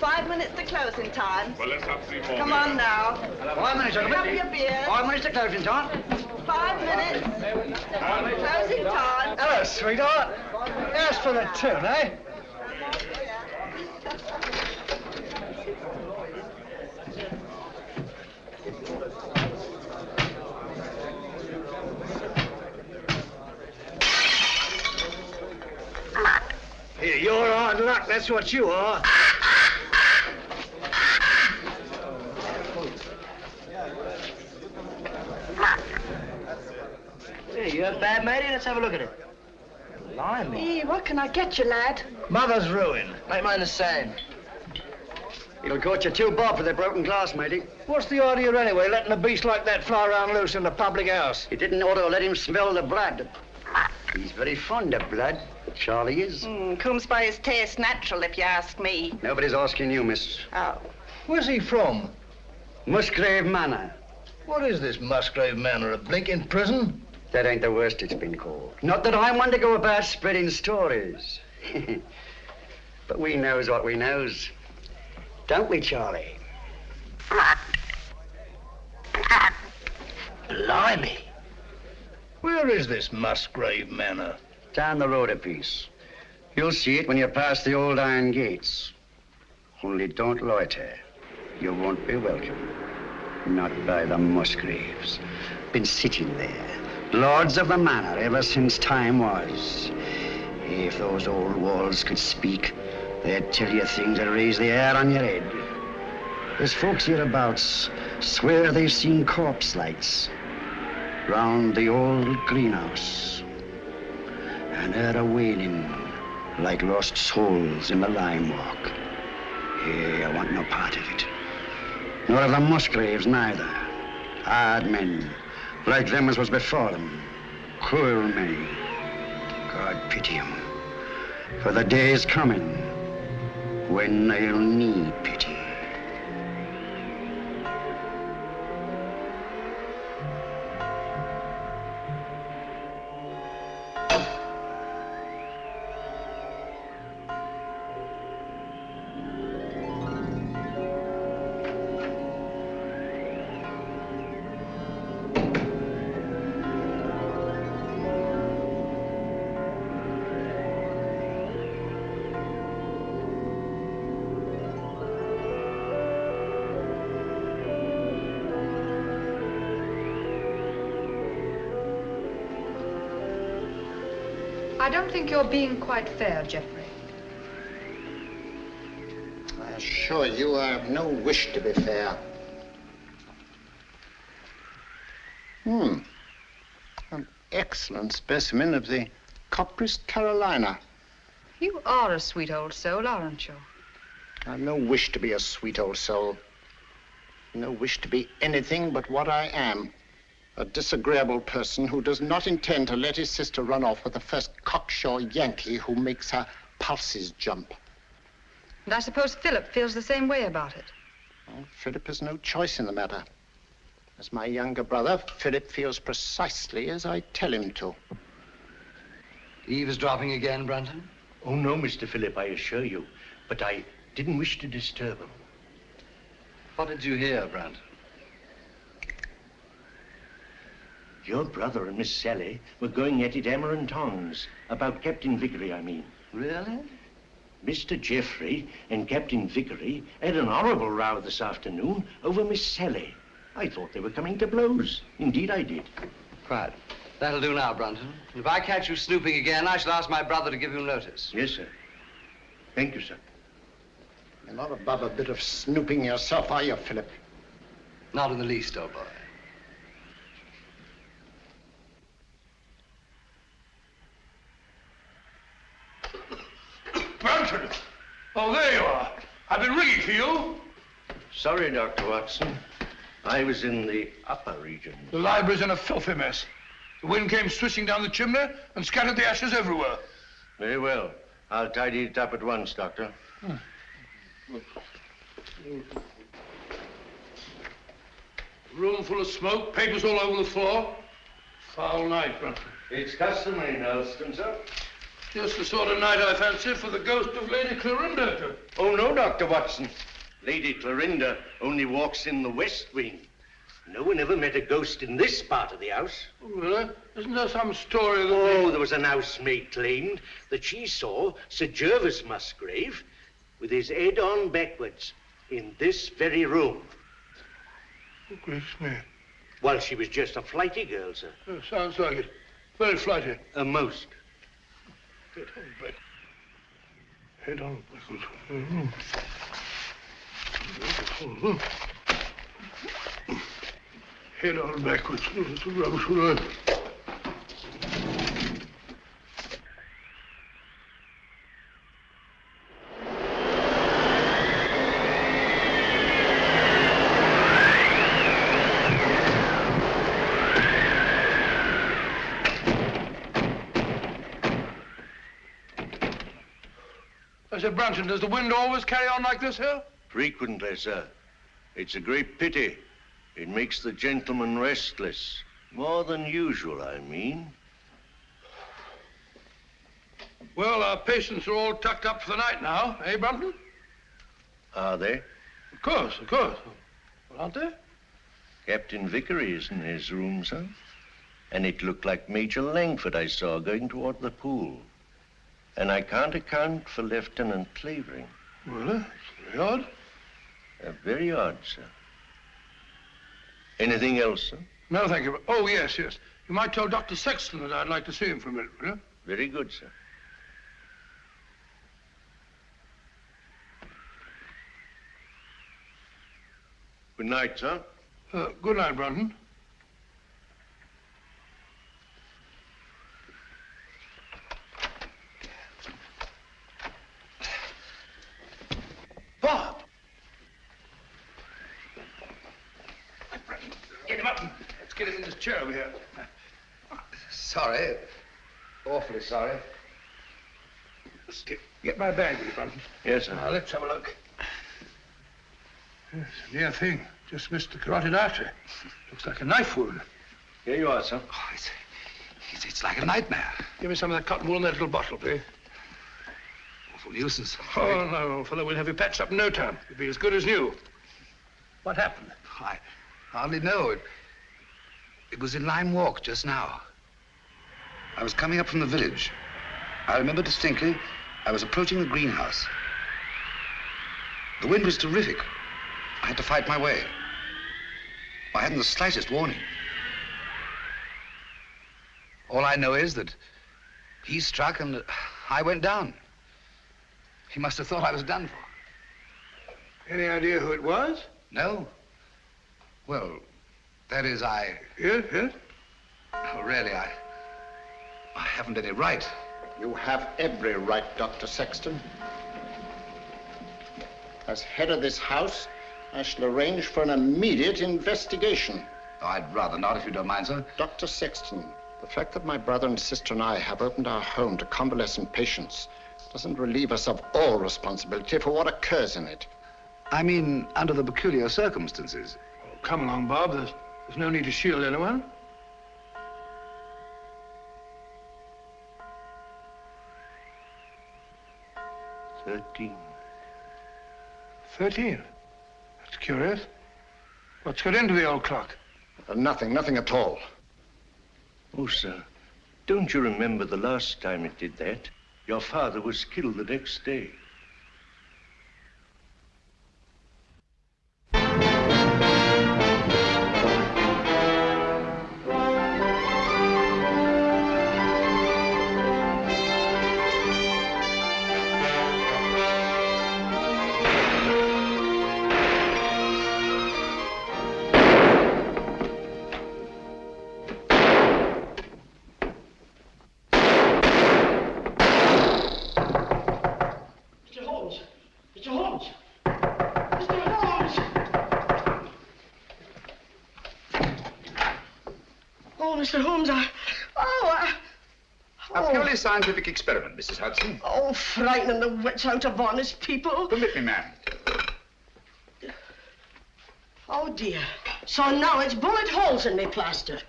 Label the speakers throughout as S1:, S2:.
S1: 5 minutes to closing time.
S2: Well, let's have 3 more.
S1: Come on now.
S3: 5 minutes,
S1: Have your beers.
S3: 5 minutes to closing time.
S1: 5 minutes. Closing time.
S3: Hello, sweetheart. As for the tune, eh? Here, you're hard luck, that's what you are.
S4: Hey, you have bad, matey? Let's have a look at it. Blimey.
S1: Hey, what can I get you, lad?
S3: Mother's ruin.
S4: Make mine the same.
S3: It'll cost you 2 bob for the broken glass, matey. What's the idea anyway, letting a beast like that fly around loose in the public house? You didn't ought to let him smell the blood. He's very fond of blood, Charlie is.
S1: Comes by his taste natural, if you ask me.
S3: Nobody's asking you, miss.
S1: Oh.
S3: Where's he from? Musgrave Manor. What is this Musgrave Manor, a blinking prison? That ain't the worst it's been called. Not that I'm one to go about spreading stories. But we knows what we knows. Don't we, Charlie?
S4: Blimey.
S3: Where is this Musgrave Manor?
S5: Down the road a piece. You'll see it when you pass the old iron gates. Only don't loiter. You won't be welcome. Not by the Musgraves. Been sitting there, lords of the manor ever since time was. If those old walls could speak, they'd tell you things that raise the hair on your head. There's folks hereabouts swear they've seen corpse lights round the old greenhouse, and heard a wailing like lost souls in the lime walk. Hey, I want no part of it. Nor of the Musgraves neither. Hard men, like them as was before them. Cruel men. God pity 'em. For the day is coming when they'll need pity.
S6: I don't think you're being quite fair, Geoffrey.
S7: I assure you I have no wish to be fair. An excellent specimen of the Copris Carolina.
S6: You are a sweet old soul, aren't you?
S7: I've no wish to be a sweet old soul. No wish to be anything but what I am. A disagreeable person who does not intend to let his sister run off with the first cocksure Yankee who makes her pulses jump.
S6: And I suppose Philip feels the same way about it.
S7: Well, Philip has no choice in the matter. As my younger brother, Philip feels precisely as I tell him to.
S3: Eavesdropping again, Brunton?
S8: Oh, no, Mr. Philip, I assure you. But I didn't wish to disturb him.
S3: What did you hear, Brunton?
S8: Your brother and Miss Sally were going at it hammer and tongs. About Captain Vickery, I mean.
S3: Really?
S8: Mr. Geoffrey and Captain Vickery had an horrible row this afternoon over Miss Sally. I thought they were coming to blows. Indeed, I did.
S3: Right. That'll do now, Brunton. If I catch you snooping again, I shall ask my brother to give you notice.
S8: Yes, sir. Thank you, sir.
S7: You're not above a bit of snooping yourself, are you, Philip?
S3: Not in the least, old boy.
S2: Brunton! Oh, there you are. I've been ringing for you.
S8: Sorry, Dr. Watson. I was in the upper region.
S2: The library's in a filthy mess. The wind came swishing down the chimney and scattered the ashes everywhere.
S8: Very well. I'll tidy it up at once, Doctor.
S2: Room full of smoke, papers all over the floor. Foul night, Brunton.
S8: It's customary in Elston, sir.
S2: Just the sort of night I fancy for the ghost of Lady Clorinda.
S8: Oh, no, Dr. Watson. Lady Clorinda only walks in the west wing. No one ever met a ghost in this part of the house.
S2: Oh, really? Isn't there some story that...
S8: Oh, there was an housemaid claimed that she saw Sir Gervas Musgrave with his head on backwards in this very room.
S2: Oh, gracious me.
S8: While she was just a flighty girl, sir.
S2: Oh, sounds like it. Very flighty.
S8: Most.
S2: Head on back. Head on backwards. Mm-hmm. Mm-hmm. Head on backwards. Oh, that's a rubbish word. I said, Brunton, does the wind always carry on like this here?
S8: Frequently, sir. It's a great pity. It makes the gentleman restless. More than usual, I mean.
S2: Well, our patients are all tucked up for the night now, eh, Brunton?
S8: Are they?
S2: Of course, of course. Well, aren't they?
S8: Captain Vickery is in his room, sir. And it looked like Major Langford I saw going toward the pool. And I can't account for Lieutenant Clavering.
S2: Well, it's very odd.
S8: Very odd, sir. Anything else, sir?
S2: No, thank you. Oh, yes, yes. You might tell Dr. Sexton that I'd like to see him for a minute, will you?
S8: Very good, sir. Good night, sir.
S2: Good night, Brunton. Bob! Get him up. Let's get him in this chair over here.
S3: Sorry. Awfully sorry.
S2: Get my bag, will you, Brunton?
S8: Yes, sir.
S2: Now, let's have a look. Yes, near thing. Just missed the carotid artery. Looks like a knife wound.
S8: Here you are, sir.
S3: Oh, it's like a nightmare.
S2: Give me some of that cotton wool in that little bottle, please.
S3: Awful nuisance.
S2: Oh, no, fellow, we'll have you patched up in no time. You'll be as good as new. What happened?
S3: I hardly know. It was in Lyme Walk just now. I was coming up from the village. I remember distinctly I was approaching the greenhouse. The wind was terrific. I had to fight my way. I hadn't the slightest warning. All I know is that he struck and I went down. He must have thought I was done for.
S2: Any idea who it was?
S3: No. Well, that is,
S2: Yes, yes.
S3: Oh, really, I haven't any right.
S7: You have every right, Dr. Sexton. As head of this house, I shall arrange for an immediate investigation.
S3: Oh, I'd rather not, if you don't mind, sir.
S7: Dr. Sexton, the fact that my brother and sister and I have opened our home to convalescent patients doesn't relieve us of all responsibility for what occurs in it.
S3: I mean, under the peculiar circumstances.
S2: Oh, come along, Bob. There's no need to shield anyone.
S8: $13.
S2: 13. That's curious. What's got into the old clock?
S7: Nothing at all.
S8: Oh, sir, don't you remember the last time it did that? Your father was killed the next day.
S1: Mr. Holmes,
S3: A purely scientific experiment, Mrs. Hudson.
S1: Oh, frightening the wits out of honest people.
S3: Permit me, ma'am.
S1: Oh, dear. So now it's bullet holes in me plaster.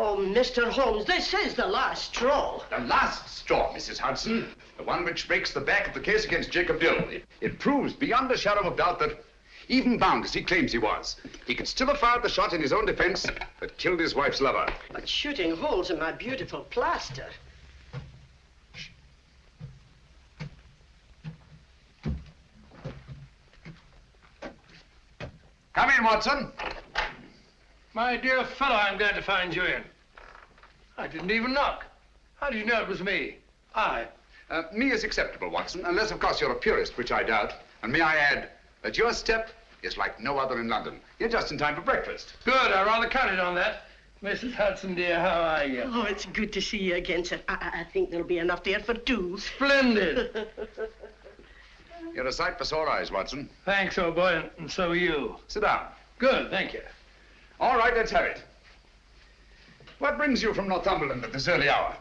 S1: Oh, Mr. Holmes, this is the last straw.
S9: The last straw, Mrs. Hudson. The one which breaks the back of the case against Jacob Dill. It proves beyond a shadow of doubt that, even bound as he claims he was, he could still have fired the shot in his own defense that killed his wife's lover.
S1: But shooting holes in my beautiful plaster.
S9: Come in, Watson.
S2: My dear fellow, I'm glad to find you in. I didn't even knock. How did you know it was me?
S9: Me is acceptable, Watson, unless, of course, you're a purist, which I doubt. And may I add that your step is like no other in London. You're just in time for breakfast.
S2: Good, I rather counted on that. Mrs. Hudson, dear, how are you?
S1: Oh, it's good to see you again, sir. I think there'll be enough there for two.
S2: Splendid.
S9: You're a sight for sore eyes, Watson.
S2: Thanks, old boy, and so are you.
S9: Sit down.
S2: Good, thank you.
S9: All right, let's have it. What brings you from Northumberland at this early hour?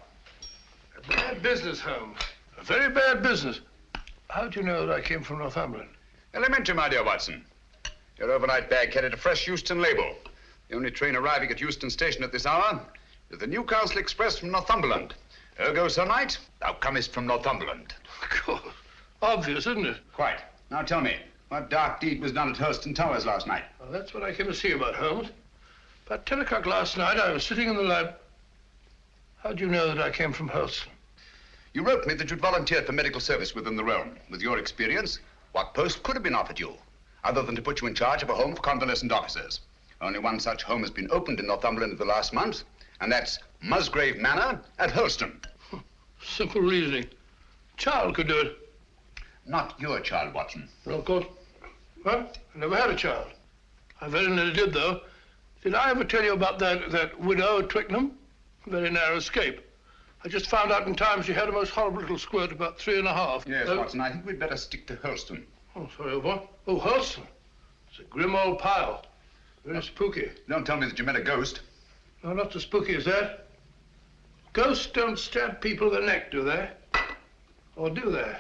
S2: A bad business, Holmes. A very bad business. How'd you know that I came from Northumberland?
S9: Elementary, my dear Watson. Your overnight bag carried a fresh Euston label. The only train arriving at Euston Station at this hour is the Newcastle Express from Northumberland. Ergo, Sir Knight, thou comest from Northumberland.
S2: Of course. Obvious, isn't it?
S9: Quite. Now tell me, what dark deed was done at Hurlstone Towers last night?
S2: Well, that's what I came to see about, Holmes. About 10 o'clock last night, I was sitting in the lab. How'd you know that I came from Hurlstone?
S9: You wrote me that you'd volunteered for medical service within the realm. With your experience, what post could have been offered you, other than to put you in charge of a home for convalescent officers? Only one such home has been opened in Northumberland the last month, and that's Musgrave Manor at Hurlstone.
S2: Simple reasoning. Child could do it.
S9: Not your child, Watson.
S2: No, of course. Well, I never had a child. I very nearly did, though. Did I ever tell you about that widow at Twickenham? Very narrow escape. I just found out in time she had a most horrible little squirt, about 3½.
S9: Yes, Watson, I think we'd better stick to Hurlstone.
S2: Oh, sorry, old boy. Oh, Hurlstone. It's a grim old pile. Very spooky.
S9: Don't tell me that you met a ghost.
S2: No, not so spooky as that. Ghosts don't stab people in the neck, do they? Or do they?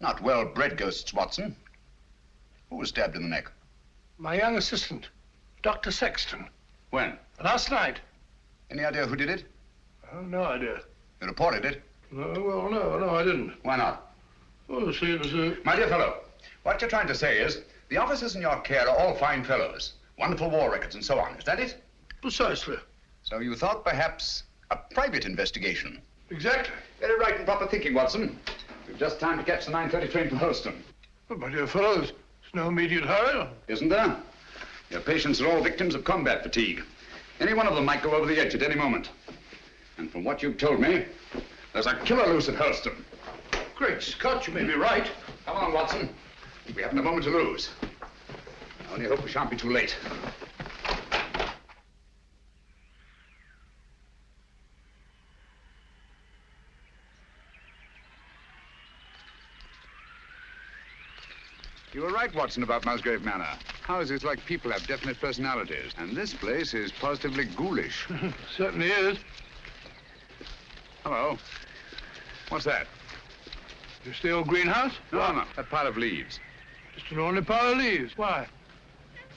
S9: Not well-bred ghosts, Watson. Who was stabbed in the neck?
S2: My young assistant, Dr. Sexton.
S9: When?
S2: Last night.
S9: Any idea who did it?
S2: No idea.
S9: You reported it?
S2: No, I didn't.
S9: Why not?
S2: Oh, see, it was
S9: My dear fellow, what you're trying to say is the officers in your care are all fine fellows, wonderful war records and so on. Is that it?
S2: Precisely.
S9: So you thought perhaps a private investigation?
S2: Exactly.
S9: Very right and proper thinking, Watson. We've just time to catch the 9:30 train to Hurlstone.
S2: Oh, my dear fellow, there's no immediate hurry.
S9: Isn't there? Your patients are all victims of combat fatigue. Any one of them might go over the edge at any moment. And from what you've told me, there's a killer loose at Hurlstone.
S2: Great Scott, you may be right.
S9: Come on, Watson. We haven't a moment to lose. I only hope we shan't be too late. You were right, Watson, about Musgrave Manor. Houses like people have definite personalities, and this place is positively ghoulish.
S2: Certainly is.
S9: Hello. What's that?
S2: Just the old greenhouse?
S9: No, that pile of leaves.
S2: Just an ordinary pile of leaves. Why?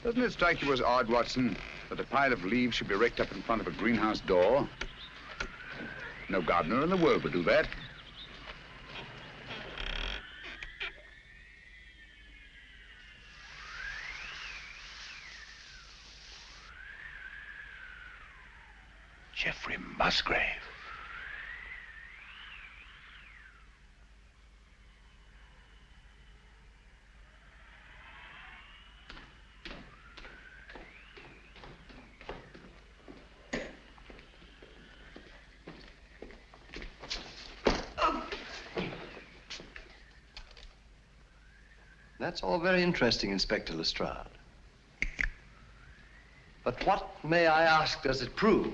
S9: Doesn't it strike you as odd, Watson, that a pile of leaves should be raked up in front of a greenhouse door? No gardener in the world would do that.
S2: Geoffrey Musgrave.
S10: That's all very interesting, Inspector Lestrade. But what, may I ask, does it prove?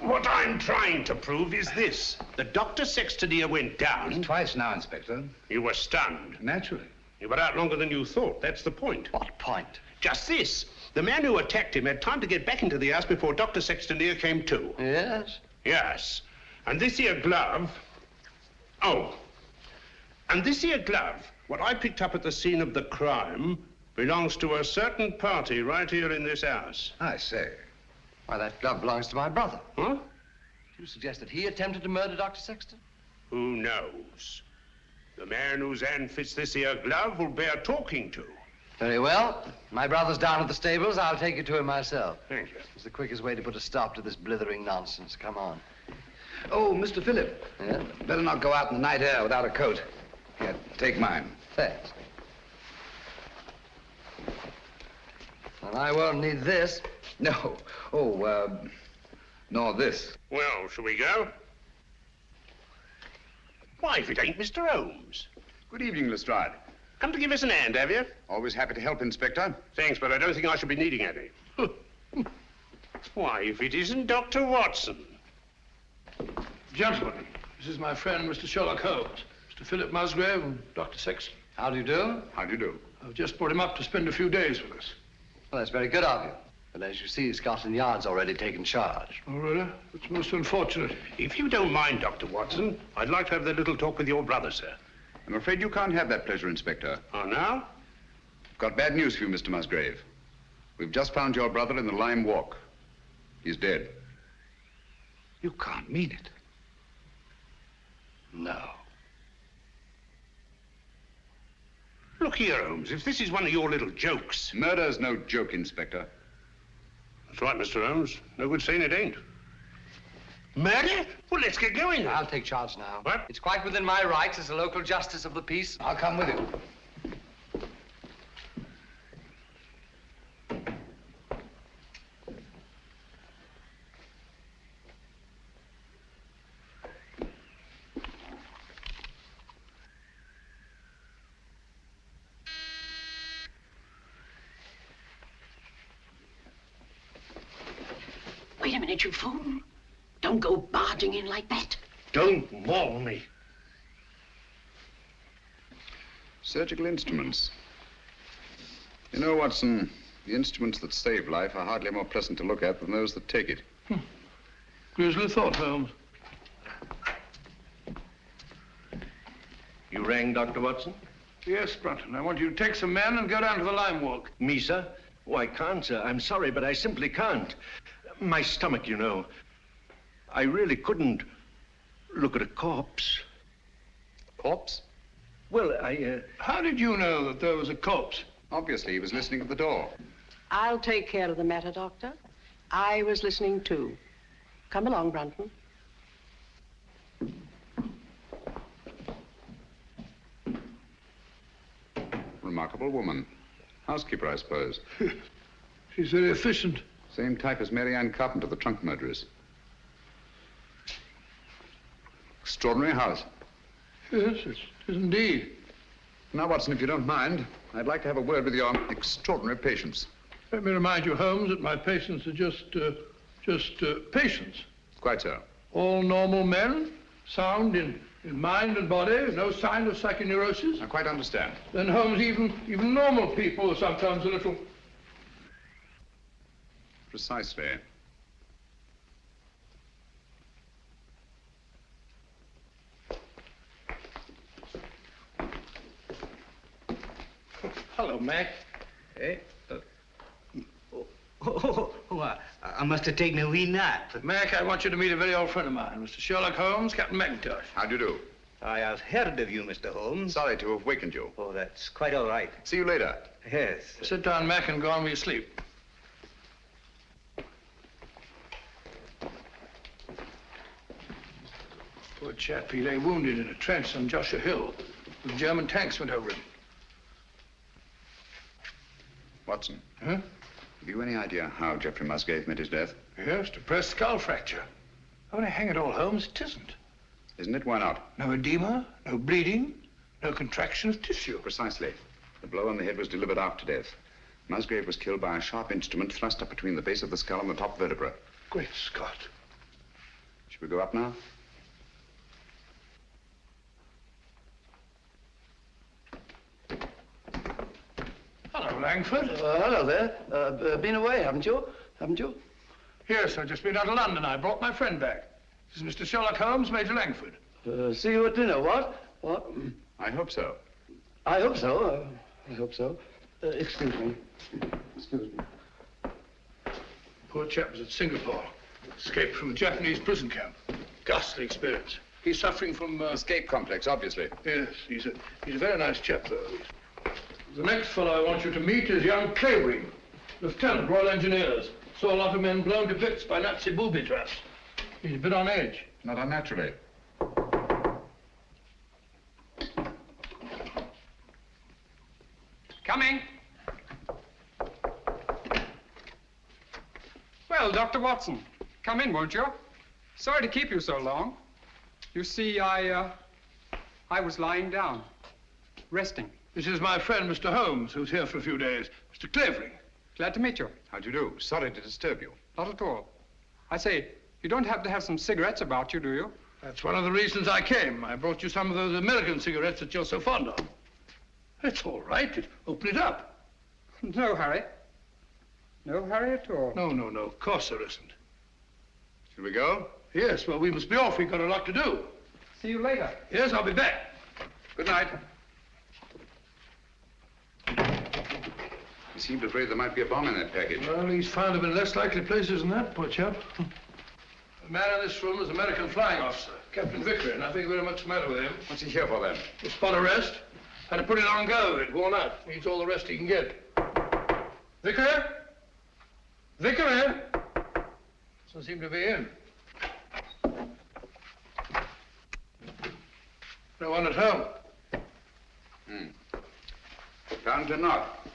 S11: What I'm trying to prove is this. The Dr. Sexton here went down.
S3: Twice now, Inspector.
S11: You were stunned.
S3: Naturally.
S11: You were out longer than you thought. That's the point.
S10: What point?
S11: Just this. The man who attacked him had time to get back into the house before Dr. Sexton here came to.
S10: Yes?
S11: Yes. And this here glove... Oh. And this here glove, what I picked up at the scene of the crime, belongs to a certain party right here in this house.
S3: I say.
S10: Why, that glove belongs to my brother.
S11: Huh?
S10: You suggest that he attempted to murder Dr. Sexton?
S11: Who knows? The man whose hand fits this here glove will bear talking to.
S10: Very well. My brother's down at the stables. I'll take you to him myself.
S11: Thank you.
S10: It's the quickest way to put a stop to this blithering nonsense. Come on.
S9: Oh, Mr. Phillip.
S10: Yeah?
S9: Better not go out in the night air without a coat. Here, take mine.
S10: Thanks. And I won't need this.
S9: No. Oh, nor this.
S11: Well, shall we go? Why, if it ain't Mr. Holmes.
S9: Good evening, Lestrade.
S11: Come to give us an hand, have you?
S9: Always happy to help, Inspector.
S11: Thanks, but I don't think I shall be needing any. Why, if it isn't Dr. Watson.
S2: Gentlemen, this is my friend, Mr. Sherlock Holmes, Mr. Philip Musgrave and Dr. Sexton.
S10: How do you do?
S9: How do you do?
S2: I've just brought him up to spend a few days with us.
S10: Well, that's very good of you. But as you see, Scotland Yard's already taken charge.
S2: Oh, really? It's most unfortunate.
S11: If you don't mind, Dr. Watson, I'd like to have that little talk with your brother, sir.
S9: I'm afraid you can't have that pleasure, Inspector.
S11: Oh, now?
S9: I've got bad news for you, Mr. Musgrave. We've just found your brother in the Lyme Walk. He's dead.
S11: You can't mean it.
S10: No.
S11: Look here, Holmes, if this is one of your little jokes.
S9: Murder's no joke, Inspector.
S11: That's right, Mr. Holmes. No good saying it ain't. Murder? Well, let's get going then.
S10: I'll take charge now.
S11: What?
S10: It's quite within my rights as a local justice of the peace. I'll come with you.
S1: Wait a minute, you fool. Don't go barging in like that.
S11: Don't maul me.
S9: Surgical instruments. You know, Watson, the instruments that save life are hardly more pleasant to look at than those that take it.
S2: Grisly thought, Holmes.
S8: You rang, Dr. Watson?
S2: Yes, Brunton. I want you to take some men and go down to the Lyme Walk.
S8: Me, sir? Oh, I can't, sir. I'm sorry, but I simply can't. My stomach, you know. I really couldn't look at a corpse.
S9: Corpse?
S8: Well, I,
S2: How did you know that there was a corpse?
S9: Obviously, he was listening at the door.
S1: I'll take care of the matter, Doctor. I was listening too. Come along, Brunton.
S9: Remarkable woman. Housekeeper, I suppose.
S2: She's very efficient.
S9: Same type as Mary Ann Carpenter, the trunk murderess. Extraordinary house.
S2: Yes, it is indeed.
S9: Now, Watson, if you don't mind, I'd like to have a word with your extraordinary patients.
S2: Let me remind you, Holmes, that my patients are just patients.
S9: Quite so.
S2: All normal men, sound in mind and body, no sign of psychoneurosis.
S9: I quite understand.
S2: Then, Holmes, even normal people are sometimes a little...
S9: Precisely.
S2: Hello, Mac.
S3: Hey? I must have taken a wee nap.
S2: Mac, I want you to meet a very old friend of mine, Mr. Sherlock Holmes, Captain McIntosh.
S9: How do you do?
S3: I have heard of you, Mr. Holmes.
S9: Sorry to have wakened you.
S3: Oh, that's quite all right.
S9: See you later.
S3: Yes.
S2: Sit down, Mac, and go on with your sleep. Poor chap, he lay wounded in a trench on Joshua Hill. The German tanks went over him.
S9: Watson.
S2: Huh?
S9: Have you any idea how Geoffrey Musgrave met his death?
S2: Yes, depressed skull fracture. Only hang it all, Holmes, it isn't.
S9: Isn't it? Why not?
S2: No edema, no bleeding, no contraction of tissue.
S9: Precisely. The blow on the head was delivered after death. Musgrave was killed by a sharp instrument thrust up between the base of the skull and the top vertebra.
S2: Great Scott.
S9: Should we go up now?
S2: Hello, Langford.
S10: Hello there. Been away, haven't you? Haven't you?
S2: Yes, I've just been out to London. I brought my friend back. This is Mr. Sherlock Holmes, Major Langford.
S10: See you at dinner, what? What?
S9: I hope so.
S10: I hope so. I hope so. Excuse me. Excuse me.
S2: Poor chap was at Singapore. Escaped from a Japanese prison camp. Ghastly experience. He's suffering from...
S9: Escape complex, obviously.
S2: Yes, he's a very nice chap, though. The next fellow I want you to meet is young Clavering, Lieutenant, Royal Engineers. Saw a lot of men blown to bits by Nazi booby traps. He's a bit on edge.
S9: Not unnaturally.
S12: Coming. Well, Dr. Watson, come in, won't you? Sorry to keep you so long. You see, I was lying down, resting.
S2: This is my friend, Mr. Holmes, who's here for a few days. Mr. Clavering.
S12: Glad to meet you.
S9: How do you do? Sorry to disturb you.
S12: Not at all. I say, you don't happen to have some cigarettes about you, do you?
S2: That's one of the reasons I came. I brought you some of those American cigarettes that you're so fond of. It's all right. Open it up.
S12: No hurry. No hurry at all.
S2: No. Of course there isn't.
S9: Shall we go?
S2: Yes, well, we must be off. We've got a lot to do.
S12: See you later.
S2: Yes, I'll be back.
S9: Good night. He seemed afraid there might be a bomb in that package.
S2: Well, he's found him in less likely places than that, poor chap. The man in this room is an American flying officer, Captain Vickery, and nothing very much the matter with him.
S9: What's he here for, then?
S2: A spot arrest. Had a pretty long go. It worn out. Needs all the rest he can get. Vickery? Vickery? Doesn't seem to be in. No one at home.
S9: Found to not.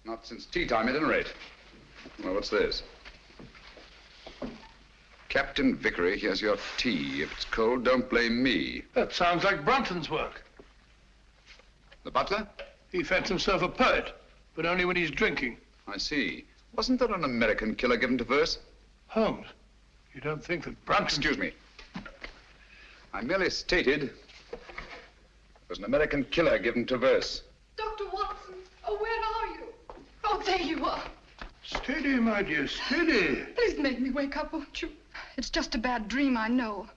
S9: Not since tea time, at any rate. Well, what's this? Captain Vickery, here's your tea. If it's cold, don't blame me.
S2: That sounds like Brunton's work.
S9: The butler?
S2: He fancies himself a poet, but only when he's drinking.
S9: I see. Wasn't there an American killer given to verse?
S2: Holmes, you don't think that Brunton...
S9: Excuse me. I merely stated there was an American killer given to verse.
S6: Dr. Watson, oh, where are you? Oh, there you are.
S2: Steady, my dear, steady.
S6: Please make me wake up, won't you? It's just a bad dream, I know.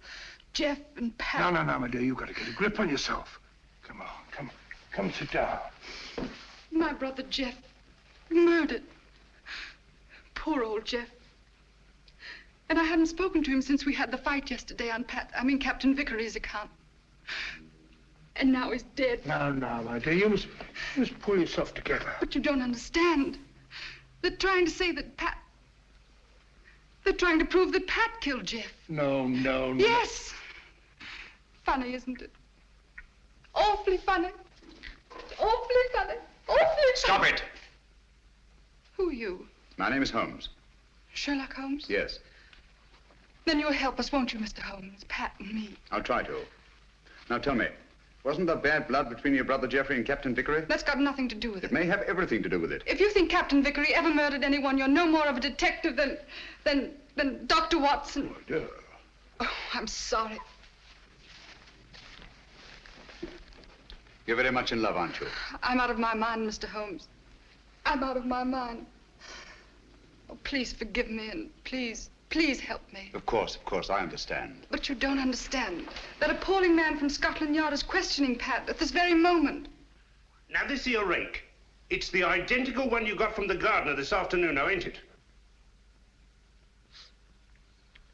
S6: Jeff and Pat...
S2: No, my dear, you've got to get a grip on yourself. Come on, come sit down.
S6: My brother Jeff, murdered. Poor old Jeff. And I hadn't spoken to him since we had the fight yesterday on Captain Vickery's account. And now he's dead.
S2: No, my dear, you must pull yourself together.
S6: But you don't understand. They're trying to say that Pat... They're trying to prove that Pat killed Jeff.
S2: No.
S6: Yes. Funny, isn't it? Awfully funny. Awfully funny. Awfully funny.
S9: Stop it!
S6: Who are you?
S9: My name is Holmes.
S6: Sherlock Holmes?
S9: Yes.
S6: Then you'll help us, won't you, Mr. Holmes? Pat and me.
S9: I'll try to. Now tell me, wasn't there bad blood between your brother Jeffrey and Captain Vickery?
S6: That's got nothing to do with it.
S9: It may have everything to do with it.
S6: If you think Captain Vickery ever murdered anyone, you're no more of a detective than Dr. Watson.
S2: Oh, dear.
S6: Oh, I'm sorry.
S9: You're very much in love, aren't you?
S6: I'm out of my mind, Mr. Holmes. I'm out of my mind. Oh, please forgive me and please help me.
S9: Of course, I understand.
S6: But you don't understand. That appalling man from Scotland Yard is questioning Pat at this very moment.
S11: Now, this here rake, it's the identical one you got from the gardener this afternoon, now, ain't it?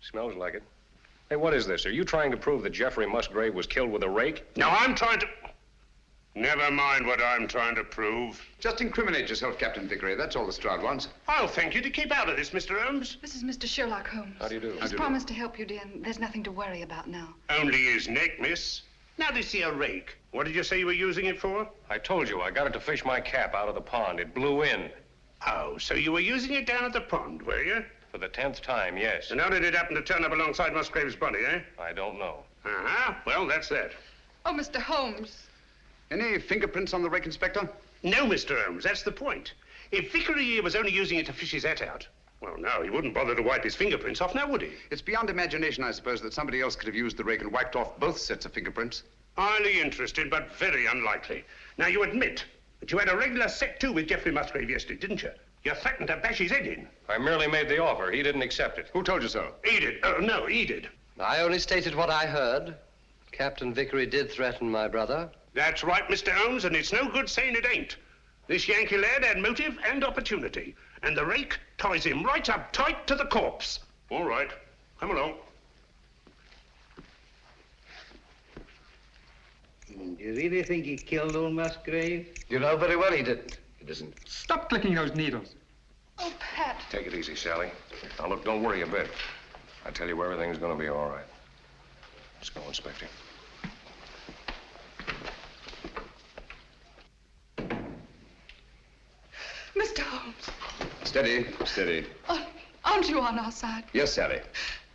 S13: Smells like it. Hey, what is this? Are you trying to prove that Jeffrey Musgrave was killed with a rake?
S11: No, I'm trying to... Never mind what I'm trying to prove.
S9: Just incriminate yourself, Captain Vickery. That's all the Stroud wants.
S11: I'll thank you to keep out of this, Mr. Holmes.
S6: This is Mr. Sherlock Holmes.
S13: How do you do?
S6: He's promised to help you, dear, and there's nothing to worry about now.
S11: Only his neck, miss. Now, this here rake, what did you say you were using it for?
S13: I told you, I got it to fish my cap out of the pond. It blew in.
S11: Oh, so you were using it down at the pond, were you?
S13: For the 10th time, yes.
S11: And how did it happen to turn up alongside Musgrave's body, eh?
S13: I don't know.
S11: Uh-huh. Well, that's that.
S6: Oh, Mr. Holmes.
S9: Any fingerprints on the rake, Inspector?
S11: No, Mr. Holmes, that's the point. If Vickery here was only using it to fish his hat out, well, no, he wouldn't bother to wipe his fingerprints off, now would he?
S9: It's beyond imagination, I suppose, that somebody else could have used the rake and wiped off both sets of fingerprints.
S11: Highly interested, but very unlikely. Now, you admit that you had a regular set to with Jeffrey Musgrave yesterday, didn't you? You threatened to bash his head in.
S13: I merely made the offer. He didn't accept it.
S9: Who told you so?
S11: He did. No, he did.
S10: I only stated what I heard. Captain Vickery did threaten my brother.
S11: That's right, Mr. Holmes, and it's no good saying it ain't. This Yankee lad had motive and opportunity, and the rake ties him right up tight to the corpse. All right, come along.
S3: Do you really think he killed old Musgrave?
S10: You know very well he didn't.
S13: It isn't.
S12: Stop clicking those needles.
S6: Oh, Pat.
S13: Take it easy, Sally. Now, look, don't worry a bit. I tell you, everything's going to be all right. Let's go, Inspector.
S6: Mr. Holmes.
S9: Steady, steady.
S6: Aren't you on our side?
S9: Yes, Sally.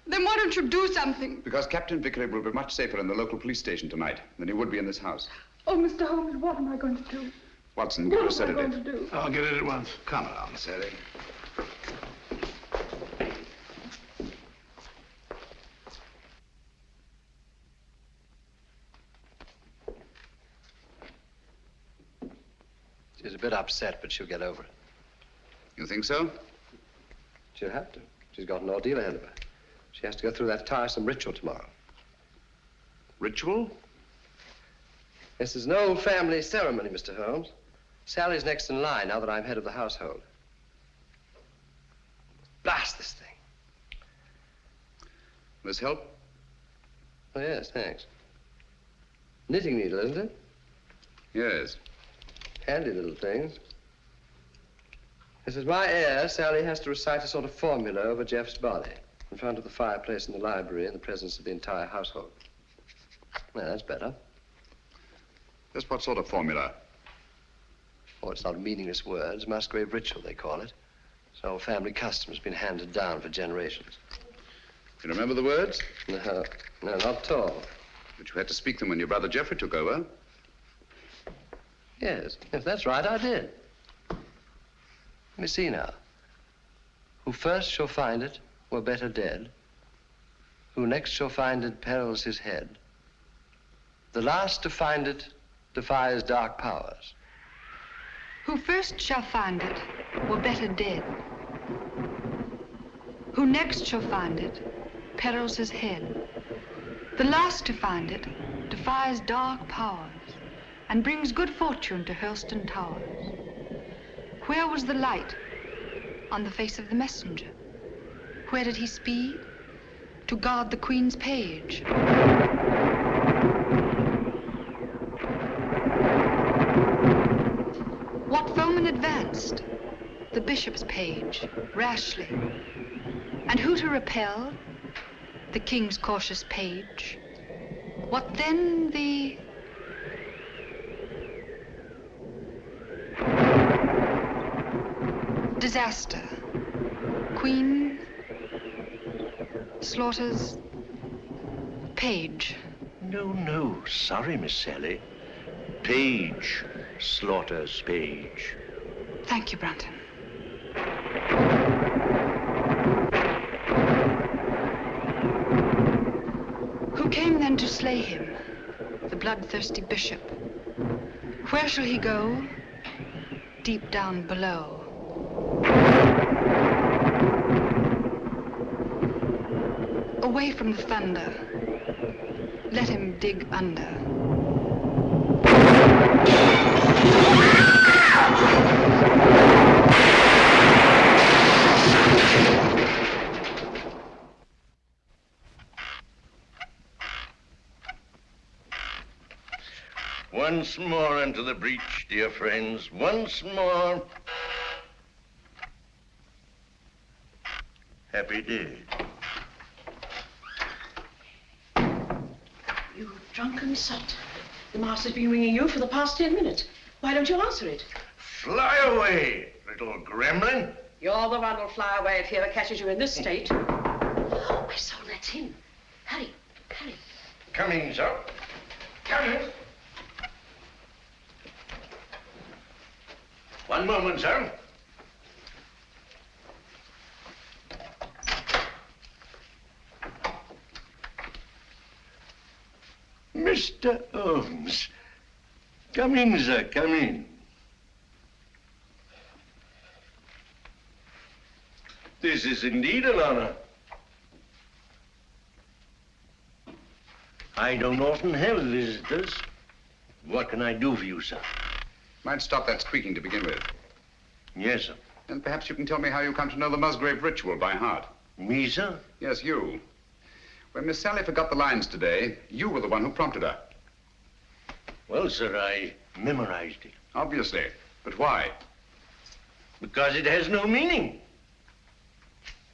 S6: Then why don't you do something?
S9: Because Captain Vickery will be much safer in the local police station tonight than he would be in this house.
S6: Oh, Mr. Holmes, what am I going to do?
S9: Watson, give her a
S6: What am I going to
S9: sedative.
S6: do?
S2: I'll get it at once.
S9: Come along, Sally.
S10: She's a bit upset, but she'll get over it.
S9: You think so?
S10: She'll have to. She's got an ordeal ahead of her. She has to go through that tiresome ritual tomorrow.
S9: Ritual?
S10: This is an old family ceremony, Mr. Holmes. Sally's next in line now that I'm head of the household. Blast this thing.
S9: This help?
S10: Oh, yes, thanks. Knitting needle, isn't it?
S9: Yes.
S10: Handy little things. This is my heir. Sally has to recite a sort of formula over Jeff's body in front of the fireplace in the library in the presence of the entire household. Well, that's better.
S9: Just what sort of formula?
S10: Oh, it's not meaningless words. Musgrave ritual, they call it. It's an old family custom. It's been handed down for generations.
S9: You remember the words?
S10: No, not at all.
S9: But you had to speak them when your brother Geoffrey took over.
S10: Yes, that's right, I did. Let me see now. Who first shall find it were better dead. Who next shall find it perils his head. The last to find it defies dark powers.
S6: Who first shall find it were better dead. Who next shall find it perils his head. The last to find it defies dark powers and brings good fortune to Hurlstone Towers. Where was the light on the face of the messenger? Where did he speed? To guard the Queen's page. What foeman advanced? The bishop's page, rashly. And who to repel? The king's cautious page. What then the... disaster. Queen slaughters page.
S8: No, sorry, Miss Sally. Page slaughters page.
S6: Thank you, Brunton. Who came then to slay him? The bloodthirsty bishop. Where shall he go? Deep down below. Away from the thunder. Let him dig under.
S8: Once more into the breach, dear friends. Once more. Happy day.
S1: You drunken sot. The master's been ringing you for the past 10 minutes. Why don't you answer it?
S8: Fly away, little gremlin.
S1: You're the one who'll fly away if he ever catches you in this state. Oh, my soul, that's him. Hurry, hurry.
S8: Coming, sir. Coming. One moment, sir. Mr. Holmes. Come in, sir, come in. This is indeed an honor. I don't often have visitors. What can I do for you, sir?
S9: Might stop that squeaking to begin with.
S8: Yes, sir.
S9: Then perhaps you can tell me how you come to know the Musgrave ritual by heart.
S8: Me, sir?
S9: Yes, you. When Miss Sally forgot the lines today, you were the one who prompted her.
S8: Well, sir, I memorized it.
S9: Obviously. But why?
S8: Because it has no meaning.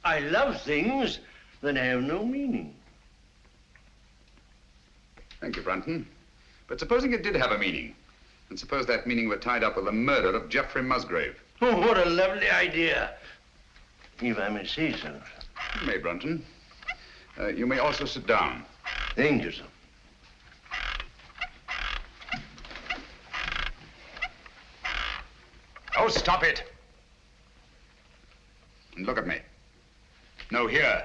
S8: I love things that have no meaning.
S9: Thank you, Brunton. But supposing it did have a meaning, and suppose that meaning were tied up with the murder of Geoffrey Musgrave.
S8: Oh, what a lovely idea. If I may say so.
S9: You may, Brunton. You may also sit down.
S8: Thank you, sir.
S9: Oh, stop it. And look at me. No, here.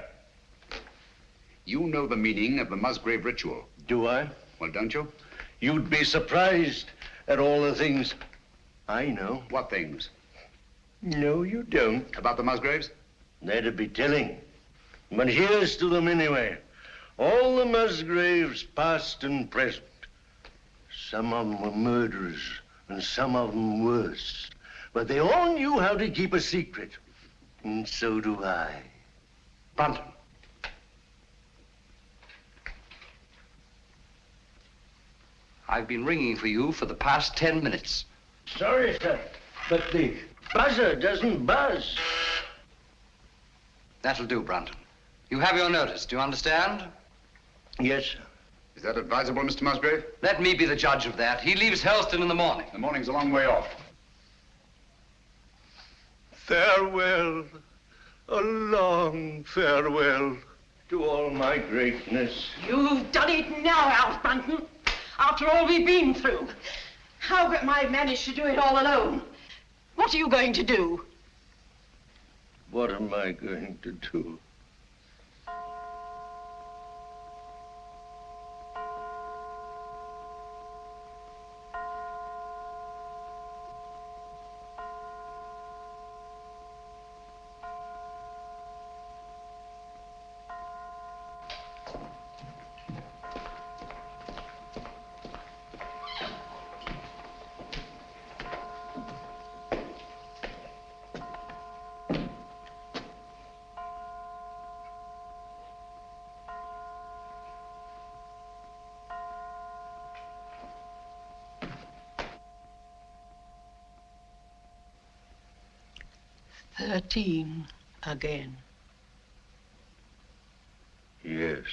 S9: You know the meaning of the Musgrave ritual.
S8: Do I?
S9: Well, don't you?
S8: You'd be surprised at all the things I know.
S9: What things?
S8: No, you don't.
S9: About the Musgraves?
S8: That'd be telling. But here's to them anyway. All the Musgraves, past and present. Some of them were murderers, and some of them worse. But they all knew how to keep a secret. And so do I.
S9: Brunton.
S10: I've been ringing for you for the past 10 minutes.
S8: Sorry, sir, but the buzzer doesn't buzz.
S10: That'll do, Brunton. You have your notice, do you understand?
S8: Yes, sir.
S9: Is that advisable, Mr. Musgrave?
S10: Let me be the judge of that. He leaves Helston in the morning.
S9: The morning's a long way off.
S8: Farewell, a long farewell to all my greatness.
S1: You've done it now, Alf Brunton. After all we've been through. How am I managed to do it all alone? What are you going to do?
S8: What am I going to do?
S1: Again.
S8: Yes.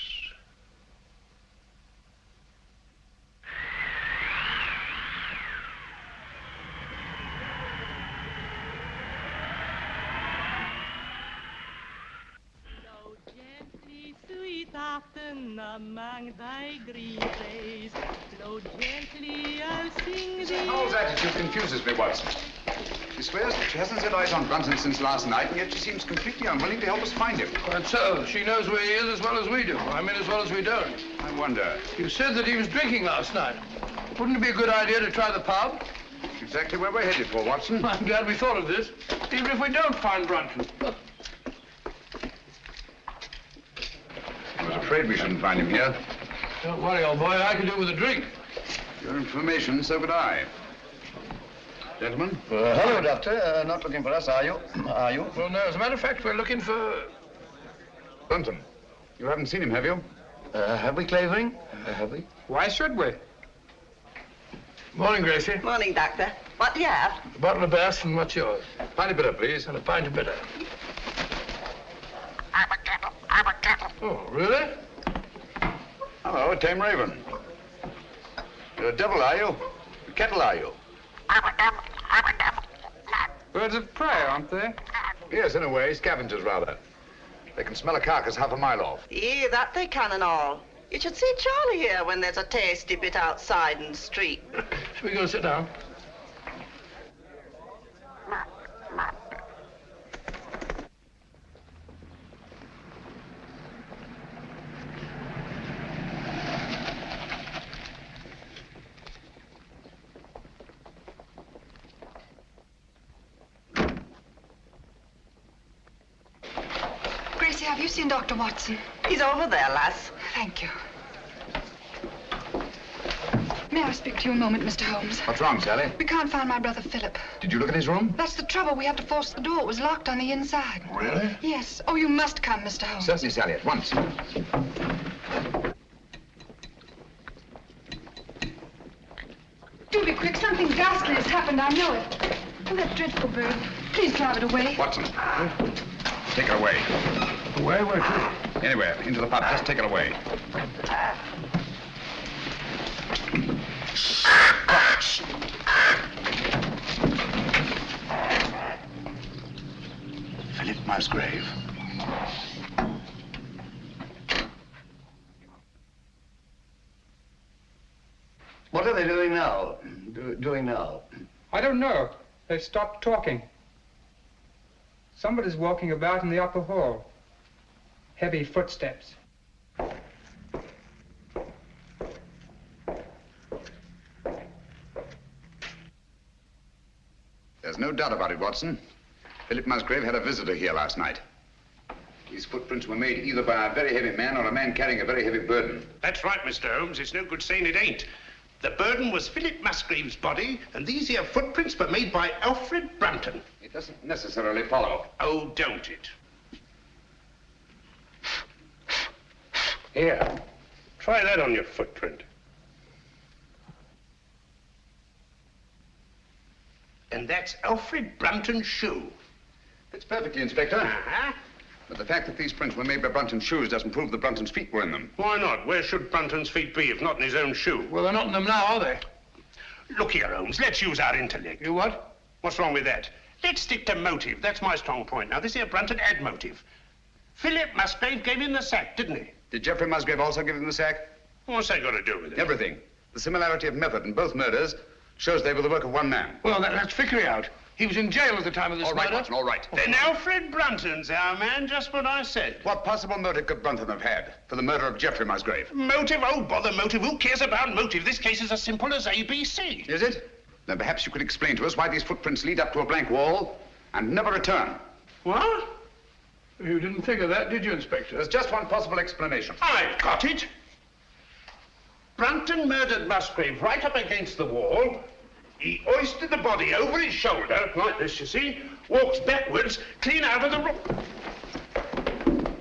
S14: Among thy green days, flow gently, I'll sing thee.
S9: Howell's attitude confuses me, Watson. She swears that she hasn't set eyes on Brunton since last night, and yet she seems completely unwilling to help us find him.
S2: Quite so. She knows where he is as well as we do. I mean, as well as we don't.
S9: I wonder.
S2: You said that he was drinking last night. Wouldn't it be a good idea to try the pub?
S9: Exactly where we're headed for, Watson.
S2: I'm glad we thought of this, even if we don't find Brunton.
S9: I was afraid we shouldn't find him here.
S2: Don't worry, old boy. I could do with a drink.
S9: Your information, so could I. Gentlemen?
S3: Hello, Doctor. Not looking for us, are you? Are you?
S2: Well, no. As a matter of fact, we're looking for...
S9: Brunton. You haven't seen him, have you?
S3: Have we, Clavering? Have we?
S12: Why should we?
S2: Morning, Gracie.
S15: Morning, Doctor. What do you have?
S2: A bottle of Bass, and what's yours?
S9: Pint of bitter, please.
S2: And a pint of bitter. Oh, really?
S9: Hello, a tame raven. You're a devil, are you? A kettle, are you?
S12: Birds of prey, aren't they?
S9: Yes, in a way. Scavengers, rather. They can smell a carcass half a mile off.
S15: Yeah, that they can and all. You should see Charlie here when there's a tasty bit outside in the street.
S2: Shall we go sit down?
S6: Gracie, have you seen Dr. Watson?
S15: He's over there, lass.
S6: Thank you. May I speak to you a moment, Mr. Holmes?
S9: What's wrong, Sally?
S6: We can't find my brother Philip.
S9: Did you look in his room?
S6: That's the trouble. We had to force the door. It was locked on the inside.
S9: Really?
S6: Yes. Oh, you must come, Mr. Holmes.
S9: Certainly, Sally, at once.
S6: Do be quick. Something ghastly has happened. I know it. Oh, that dreadful bird. Please drive it away.
S9: Watson, take it away.
S2: Away? Where to?
S9: Anywhere, into the pub. Just take it away. Philip Musgrave.
S3: What are they doing now? Doing now?
S12: I don't know. They've stopped talking. Somebody's walking about in the upper hall. Heavy footsteps.
S9: There's no doubt about it, Watson. Philip Musgrave had a visitor here last night. These footprints were made either by a very heavy man or a man carrying a very heavy burden.
S11: That's right, Mr. Holmes. It's no good saying it ain't. The burden was Philip Musgrave's body, and these here footprints were made by Alfred Brunton.
S9: It doesn't necessarily follow.
S11: Oh, don't it?
S8: Here.
S11: Try that on your footprint. And that's Alfred Brunton's shoe.
S9: It's perfectly, Inspector.
S11: Uh-huh.
S9: But the fact that these prints were made by Brunton's shoes doesn't prove that Brunton's feet were in them.
S11: Why not? Where should Brunton's feet be if not in his own shoe?
S2: Well, they're not in them now, are they?
S11: Look here, Holmes. Let's use our intellect.
S2: You what?
S11: What's wrong with that? Let's stick to motive. That's my strong point. Now, this here Brunton had motive. Philip Musgrave gave him the sack, didn't he?
S9: Did Geoffrey Musgrave also give him the sack?
S11: What's that got to do with it?
S9: Everything. The similarity of method in both murders shows they were the work of one man.
S2: Well, that's Vickery out. He was in jail at the time of this
S9: All right,
S2: murder.
S9: Watson, all right.
S11: Then Alfred Brunton's our man, just what I said.
S9: What possible motive could Brunton have had for the murder of Geoffrey Musgrave?
S11: Motive? Oh, bother motive. Who cares about motive? This case is as simple as ABC.
S9: Is it? Then perhaps you could explain to us why these footprints lead up to a blank wall and never return.
S11: What?
S2: You didn't think of that, did you, Inspector?
S9: There's just one possible explanation.
S11: I've got it. Brunton murdered Musgrave right up against the wall. He hoisted the body over his shoulder, like this, you see, walks backwards, clean out of the room.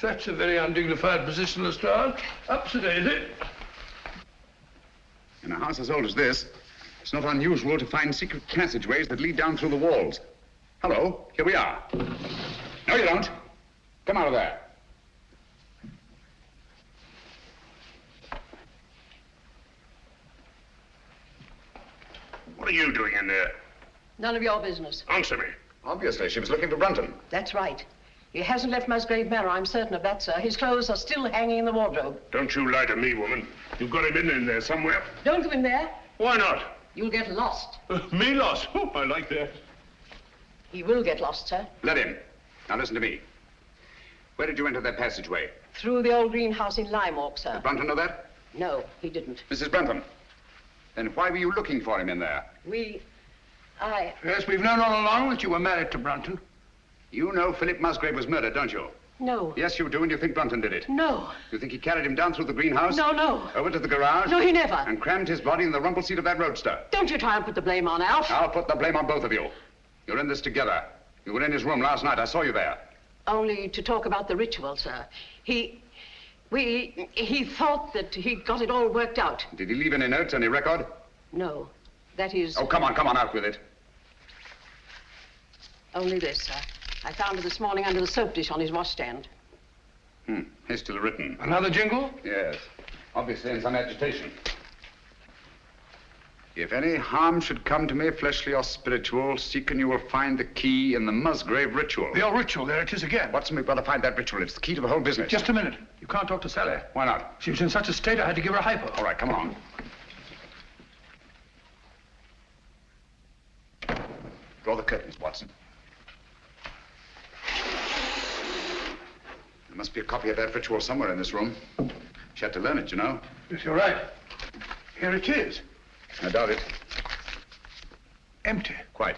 S2: That's a very undignified position, Lestrade. Up today, is it?
S9: In a house as old as this, it's not unusual to find secret passageways that lead down through the walls. Hello, here we are. No, you don't. Come out of there.
S11: What are you doing in there?
S1: None of your business.
S11: Answer me.
S9: Obviously, she was looking for Brunton.
S1: That's right. He hasn't left Musgrave Manor, I'm certain of that, sir. His clothes are still hanging in the wardrobe.
S11: Don't you lie to me, woman. You've got him in there somewhere.
S1: Don't go in there.
S11: Why not?
S1: You'll get lost.
S11: Me lost? Oh, I like that.
S1: He will get lost, sir.
S9: Let him. Now listen to me. Where did you enter that passageway?
S1: Through the old greenhouse in Lyme, sir.
S9: Did Brunton know that?
S1: No, he didn't.
S9: Mrs. Brunton, then why were you looking for him in there?
S2: Yes, we've known all along that you were married to Brunton.
S9: You know Philip Musgrave was murdered, don't you?
S1: No.
S9: Yes, you do, and you think Brunton did it.
S1: No.
S9: You think he carried him down through the greenhouse?
S1: No.
S9: Over to the garage?
S1: No, he never.
S9: And crammed his body in the rumble seat of that roadster?
S1: Don't you try and put the blame on Alf.
S9: I'll put the blame on both of you. You're in this together. You were in his room last night. I saw you there.
S1: Only to talk about the ritual, sir. He thought that he'd got it all worked out.
S9: Did he leave any notes, any record?
S1: No. That is...
S9: Oh, come on, out with it.
S1: Only this, sir. I found it this morning under the soap dish on his washstand.
S9: Hastily written.
S2: Another jingle?
S9: Yes. Obviously in some agitation. If any harm should come to me, fleshly or spiritual, seek and you will find the key in the Musgrave ritual.
S2: The old ritual, there it is again.
S9: Watson, we've got to find that ritual. It's the key to the whole business.
S2: Just a minute. You can't talk to Sally.
S9: Why not?
S2: She was in such a state I had to give her a hypo.
S9: All right, come along. Draw the curtains, Watson. There must be a copy of that ritual somewhere in this room. She had to learn it, you know.
S2: Yes, you're right. Here it is.
S9: I doubt it.
S2: Empty.
S9: Quite.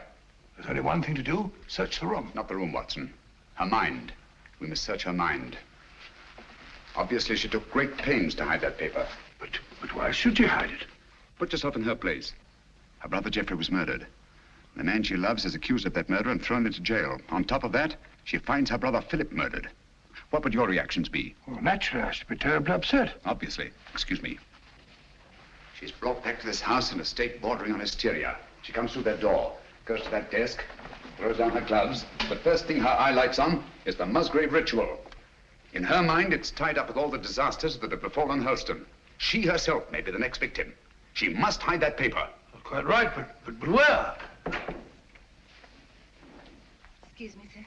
S2: There's only one thing to do. Search the room.
S9: Not the room, Watson. Her mind. We must search her mind. Obviously, she took great pains to hide that paper.
S2: But why should she hide it?
S9: Put yourself in her place. Her brother Jeffrey was murdered. The man she loves is accused of that murder and thrown into jail. On top of that, she finds her brother Philip murdered. What would your reactions be?
S2: Well, naturally, I should be terribly upset.
S9: Obviously. Excuse me. She's brought back to this house in a state bordering on hysteria. She comes through that door, goes to that desk, throws down her gloves. But first thing her eye lights on is the Musgrave ritual. In her mind, it's tied up with all the disasters that have befallen Hurlstone. She herself may be the next victim. She must hide that paper.
S2: Well, quite right, but where?
S16: Excuse me, sir.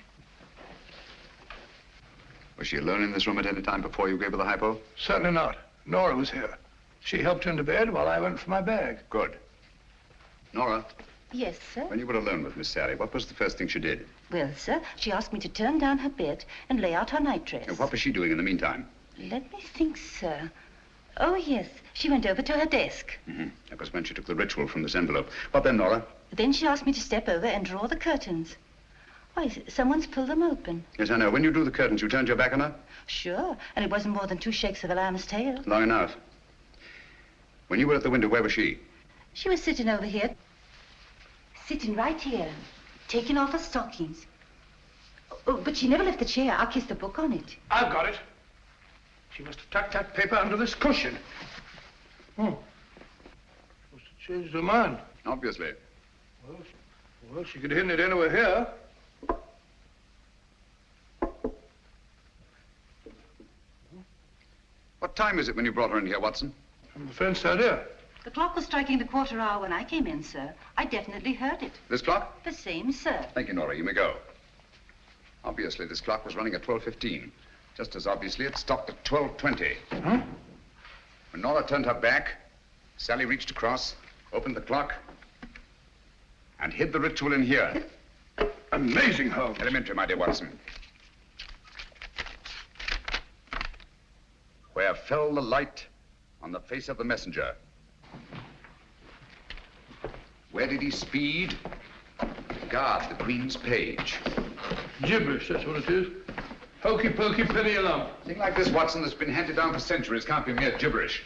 S9: Was she alone in this room at any time before you gave her the hypo?
S2: Certainly not. Nora was here. She helped into bed while I went for my bag.
S9: Good. Nora,
S16: Yes, sir.
S9: when you were alone with Miss Sally, what was the first thing she did?
S16: Well, sir, she asked me to turn down her bed and lay out her nightdress.
S9: And what was she doing in the meantime?
S16: Let me think, sir. Oh, yes. She went over to her desk.
S9: Mm-hmm. That was when she took the ritual from this envelope. What then, Nora?
S16: Then she asked me to step over and draw the curtains. Why, someone's pulled them open.
S9: Yes, I know. When you drew the curtains, you turned your back on her?
S16: Sure. And it wasn't more than 2 shakes of a lamb's tail.
S9: Long enough. When you were at the window, where was she?
S16: She was sitting over here. Sitting right here. Taking off her stockings. Oh, but she never left the chair. I kissed the book on it.
S2: I've got it. She must have tucked that paper under this cushion. Must have changed her mind.
S9: Obviously.
S2: Well, she could have hidden it anywhere here.
S9: What time is it when you brought her in here, Watson?
S2: I'm afraid so, dear.
S16: The clock was striking the 1/4 hour when I came in, sir. I definitely heard it.
S9: This clock?
S16: The same, sir.
S9: Thank you, Nora. You may go. Obviously, this clock was running at 12:15. Just as obviously, it stopped at 12:20.
S2: Huh?
S9: When Nora turned her back, Sally reached across, opened the clock, and hid the ritual in here.
S2: Amazing, Holmes.
S9: Elementary, my dear Watson. Where fell the light on the face of the messenger? Where did he speed? Guard the Queen's page.
S2: Gibberish, that's what it is. Hokey pokey penny a lump.
S9: A thing like this, Watson, that's been handed down for centuries can't be mere gibberish.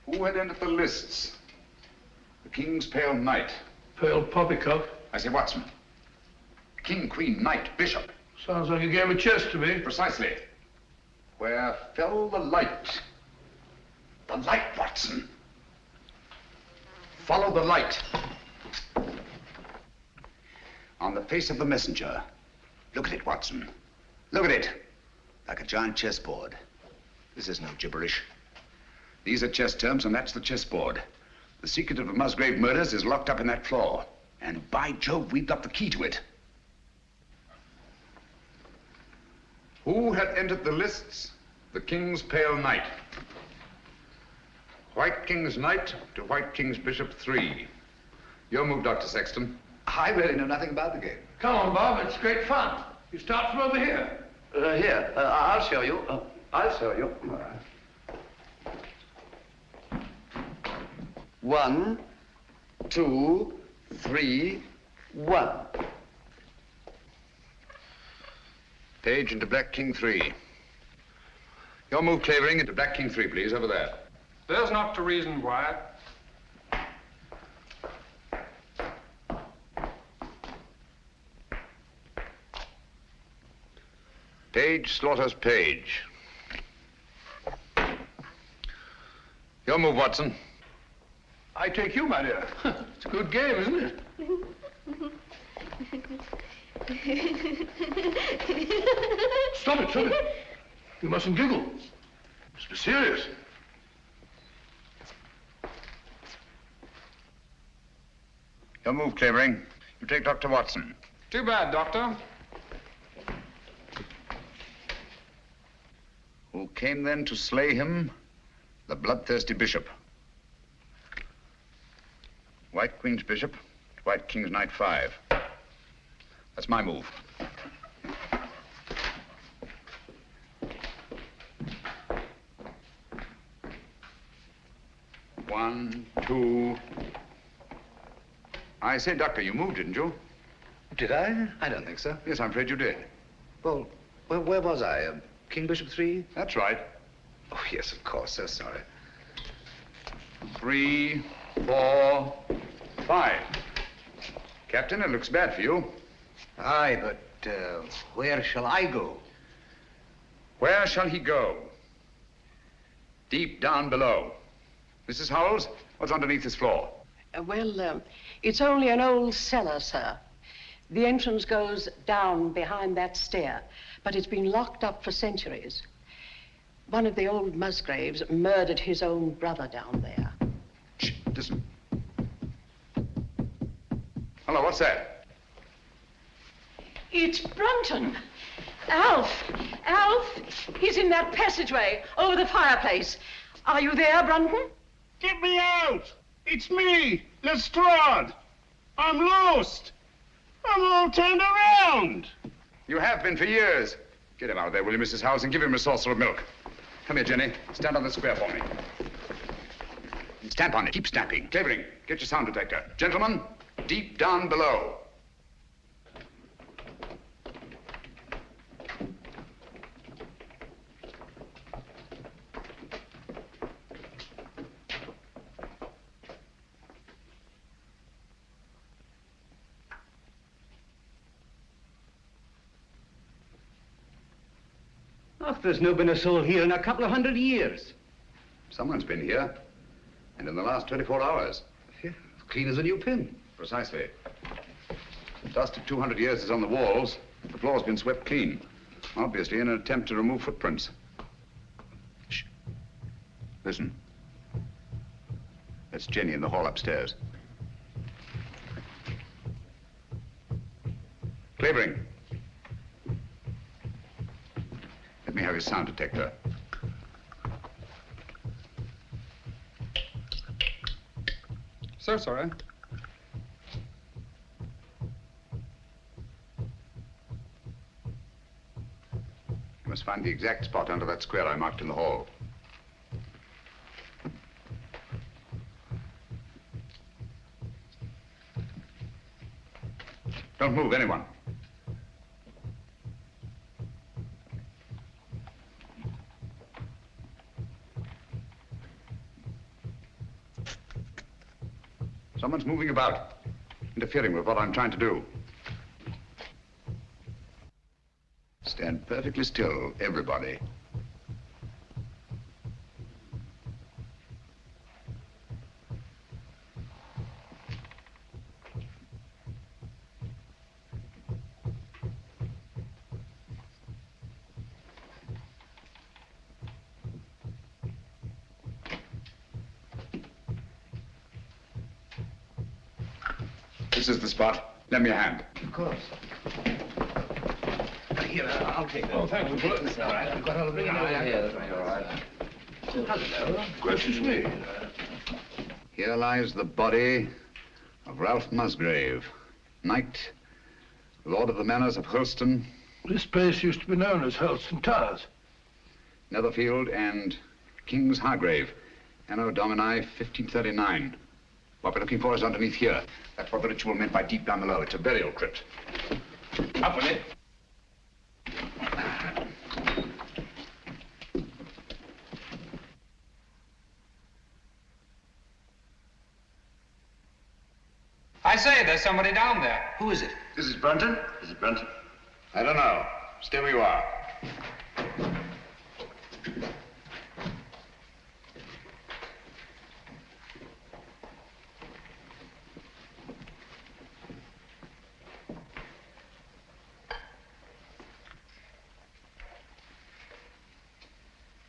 S9: Who had entered the lists? The King's Pale Knight.
S2: Pale poppycock.
S9: I say, Watson. King, Queen, Knight, Bishop.
S2: Sounds like a game of chess to me.
S9: Precisely. Where fell the light? The light, Watson. Follow the light. On the face of the messenger. Look at it, Watson. Look at it. Like a giant chessboard. This is no gibberish. These are chess terms, and that's the chessboard. The secret of the Musgrave murders is locked up in that floor. And by Jove, we've got the key to it. Who had entered the lists? The King's Pale Knight. White King's Knight to White King's Bishop 3. Your move, Dr. Sexton.
S3: I really know nothing about the game.
S2: Come on, Bob, it's great fun. You start from over here.
S3: Here, I'll show you. I'll show you. 1, 2, 3, 1.
S9: Page into Black King 3. Your move, Clavering, into Black King 3, please, over there.
S12: There's not to reason, Wyatt.
S9: Page slaughters Page. Your move, Watson.
S2: I take you, my dear. It's a good game, isn't it? Stop it, stop it. You mustn't giggle. You must be serious.
S9: Your move, Clavering. You take Dr. Watson.
S12: Too bad, Doctor.
S9: Who came then to slay him? The bloodthirsty bishop. White Queen's Bishop, White King's Knight 5. That's my move. One, two. I say, Doctor, you moved, didn't you?
S3: Did I? I don't think so.
S9: Yes, I'm afraid you did.
S3: Well, where was I? King Bishop 3?
S9: That's right.
S3: Oh, yes, of course. So sorry.
S9: 3, 4, 5. Captain, it looks bad for you.
S3: Aye, but where shall I go?
S9: Where shall he go? Deep down below. Mrs. Howells, what's underneath this floor?
S1: It's only an old cellar, sir. The entrance goes down behind that stair, but it's been locked up for centuries. One of the old Musgraves murdered his own brother down there.
S9: Shh, listen. Hello, what's that?
S1: It's Brunton. Alf! He's in that passageway over the fireplace. Are you there, Brunton?
S11: Get me out! It's me, Lestrade. I'm lost. I'm all turned around.
S9: You have been for years. Get him out of there, will you, Mrs. Howells, and give him a saucer of milk. Come here, Jenny. Stand on the square for me. Stamp on it. Keep stamping. Clavering, get your sound detector. Gentlemen, deep down below.
S3: Oh, there's no been a soul here in a couple of 100 years.
S9: Someone's been here. And in the last 24 hours.
S3: Yeah, as clean as a new pin.
S9: Precisely. The dust of 200 years is on the walls. The floor's been swept clean. Obviously in an attempt to remove footprints. Shh. Listen. That's Jenny in the hall upstairs. Clavering. Let me have your sound detector.
S12: So sorry.
S9: You must find the exact spot under that square I marked in the hall. Don't move, anyone. Someone's moving about, interfering with what I'm trying to do. Stand perfectly still, everybody. This is the spot. Lend me a hand.
S3: Of course. Here, I'll take that.
S2: Oh, thanks for putting this.
S3: All right, I've got all of it.
S10: Yeah, that's all right.
S3: Hello.
S2: Gracious me.
S9: Here lies the body of Ralph Musgrave, knight, lord of the manors of Holston,
S2: This place used to be known as Holston Towers.
S9: Netherfield, and King's Hargrave, Anno Domini 1539. What we're looking for is underneath here. That's what the ritual meant by deep down below. It's a burial crypt. Up with it.
S12: I say, there's somebody down there.
S3: Who is it?
S9: This is Brunton? Is it Brunton? I don't know. Stay where you are.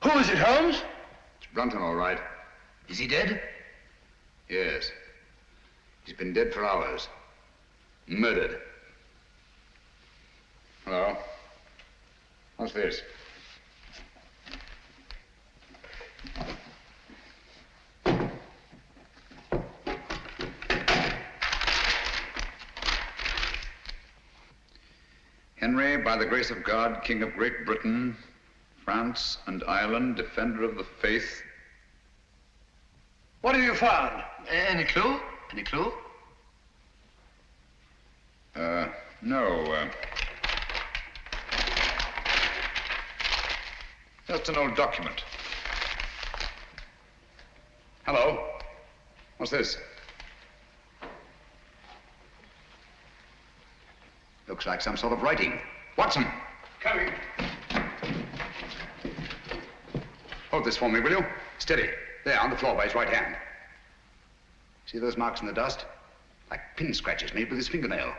S2: Who is it, Holmes?
S9: It's Brunton, all right.
S3: Is he dead?
S9: Yes. He's been dead for hours. Murdered. Hello. What's this? Henry, by the grace of God, King of Great Britain, France and Ireland, defender of the faith.
S3: What have you found? Any clue? Any clue?
S9: No. Just an old document. Hello. What's this? Looks like some sort of writing. Watson!
S2: Coming.
S9: Hold this for me, will you? Steady. There, on the floor by his right hand. See those marks in the dust? Like pin scratches made with his fingernail.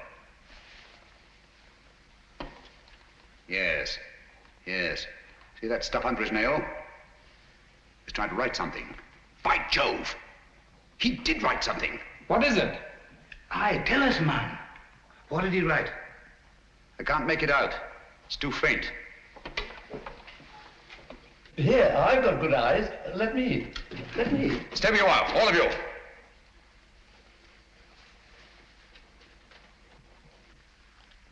S9: Yes. Yes. See that stuff under his nail? He's trying to write something. By Jove! He did write something.
S12: What is it?
S3: Aye, tell us, man. What did he write?
S9: I can't make it out. It's too faint.
S3: Here, I've got good eyes. Let me.
S9: Step you out, all of you.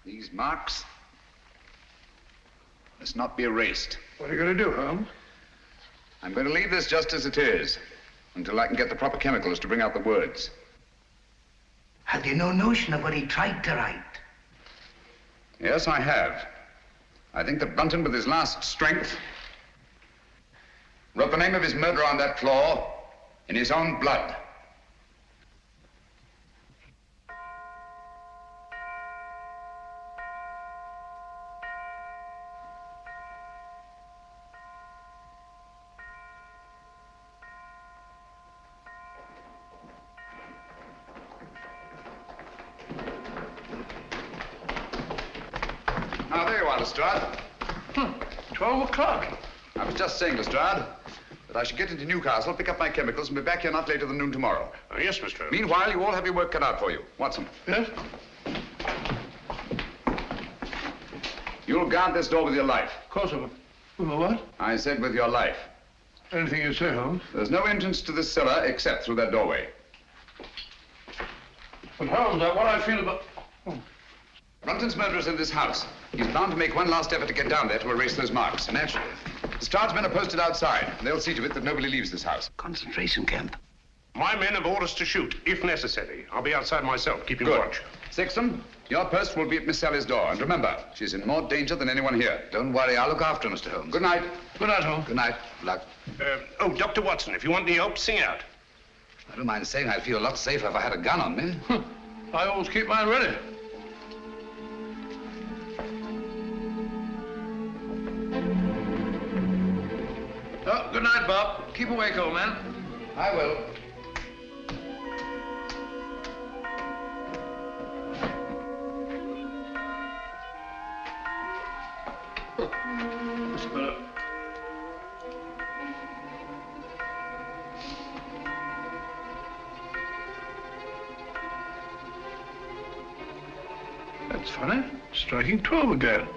S9: These marks must not be erased.
S2: What are you going to do, Holmes?
S9: I'm going to leave this just as it is until I can get the proper chemicals to bring out the words.
S3: Have you no notion of what he tried to write?
S9: Yes, I have. I think that Brunton, with his last strength, wrote the name of his murderer on that floor in his own blood. Now, there you are, Lestrade.
S2: 12 o'clock.
S9: I was just saying, Lestrade, that I should get into Newcastle, pick up my chemicals, and be back here not later than noon tomorrow.
S11: Yes, Mr. Holmes.
S9: Meanwhile, you all have your work cut out for you. Watson.
S2: Yes?
S9: You'll guard this door with your life.
S2: Of course I will. With my what?
S9: I said with your life.
S2: Anything you say, Holmes.
S9: There's no entrance to this cellar except through that doorway.
S2: But Holmes, what I feel about...
S9: Brunton's murderer's in this house. He's bound to make one last effort to get down there to erase those marks. Naturally. Lestrade's men are posted outside. They'll see to it that nobody leaves this house.
S3: Concentration camp.
S11: My men have orders to shoot, if necessary. I'll be outside myself, keeping
S9: Good.
S11: watch.
S9: Sexton, your post will be at Miss Sally's door. And remember, she's in more danger than anyone here.
S3: Don't worry, I'll look after her, Mr. Holmes.
S9: Good night.
S2: Good night, Holmes.
S3: Good night. Good luck.
S11: Oh, Dr. Watson, if you want any help, sing out.
S3: I don't mind saying I'd feel a lot safer if I had a gun on me.
S2: I always keep mine ready. Oh, good night, Bob. Keep awake, old man.
S3: I will.
S2: That's better. That's funny. Striking 12 again.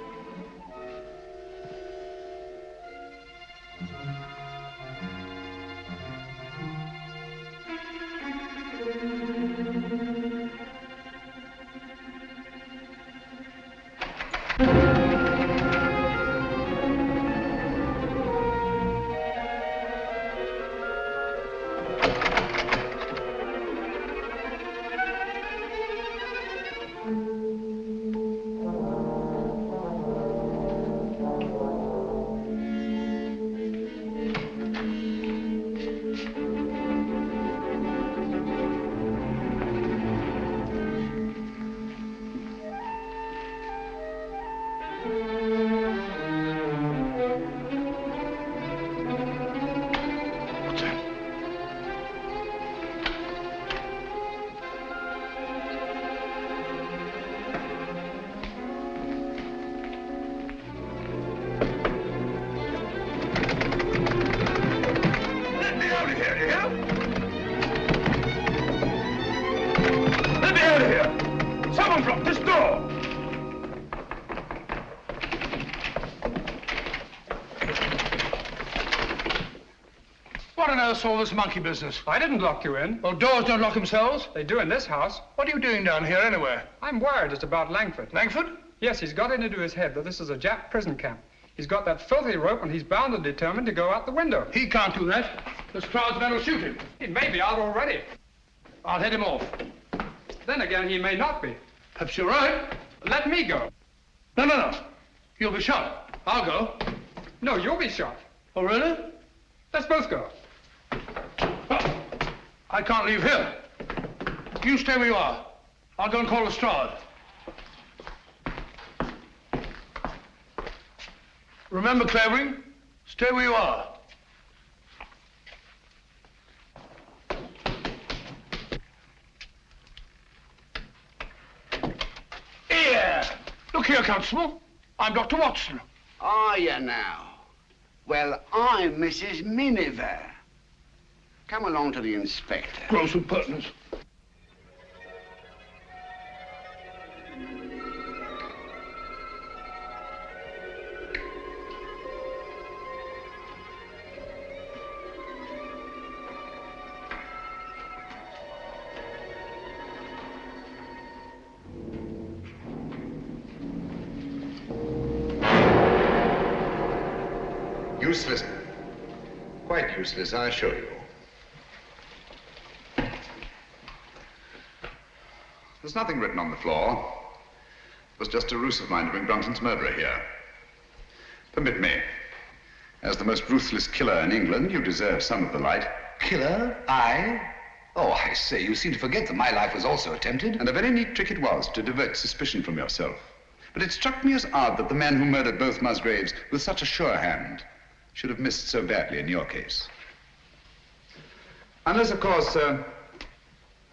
S2: What on earth's all this monkey business?
S12: I didn't lock you in.
S2: Well, doors don't lock themselves.
S12: They do in this house.
S2: What are you doing down here anyway?
S12: I'm worried it's about Langford.
S2: Langford?
S12: Yes, he's got it into his head that this is a Jap prison camp. He's got that filthy rope and he's bound and determined to go out the window.
S2: He can't do that. This crowd's men will shoot him.
S12: He may be out already.
S2: I'll head him off.
S12: Then again, he may not be.
S2: Perhaps you're right.
S12: Let me go.
S2: No. You'll be shot. I'll go.
S12: No, you'll be shot.
S2: Oh, really?
S12: Let's both go.
S2: I can't leave here. You stay where you are. I'll go and call Lestrade. Remember, Clavering, stay where you are. Here! Look here, Constable. I'm Dr. Watson.
S5: Are you now? Well, I'm Mrs. Miniver. Come along to the inspector.
S2: Gross impertinence.
S9: Useless. Quite useless, I assure you. There's nothing written on the floor. It was just a ruse of mine to bring Brunton's murderer here. Permit me. As the most ruthless killer in England, you deserve some of the light.
S17: Killer? I? Oh, I say, you seem to forget that my life was also attempted.
S9: And a very neat trick it was to divert suspicion from yourself. But it struck me as odd that the man who murdered both Musgraves with such a sure hand should have missed so badly in your case. Unless, of course,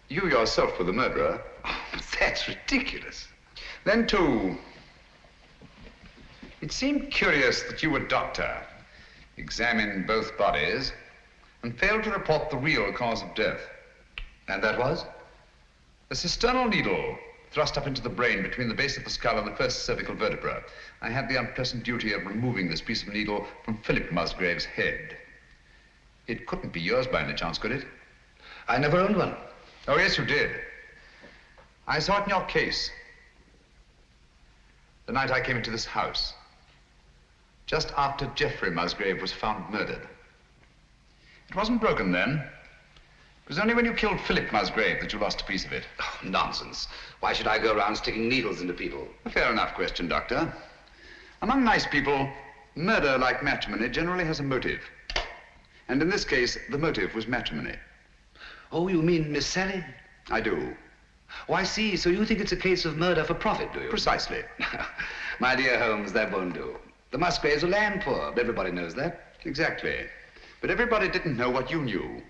S9: you yourself were the murderer.
S17: Oh, that's ridiculous.
S9: Then, too, it seemed curious that you, a doctor, examined both bodies and failed to report the real cause of death.
S17: And that was?
S9: A cisternal needle thrust up into the brain between the base of the skull and the first cervical vertebra. I had the unpleasant duty of removing this piece of needle from Philip Musgrave's head. It couldn't be yours by any chance, could it?
S17: I never owned one.
S9: Oh, yes, you did. I saw it in your case. The night I came into this house. Just after Geoffrey Musgrave was found murdered. It wasn't broken then. It was only when you killed Philip Musgrave that you lost a piece of it.
S17: Oh, nonsense. Why should I go around sticking needles into people?
S9: A fair enough question, Doctor. Among nice people, murder, like matrimony, generally has a motive. And in this case, the motive was matrimony.
S17: Oh, you mean Miss Sally?
S9: I do.
S17: Oh, I see. So you think it's a case of murder for profit, do you?
S9: Precisely.
S17: My dear Holmes, that won't do. The Musgraves are land poor. Everybody knows that.
S9: Exactly. But everybody didn't know what you knew.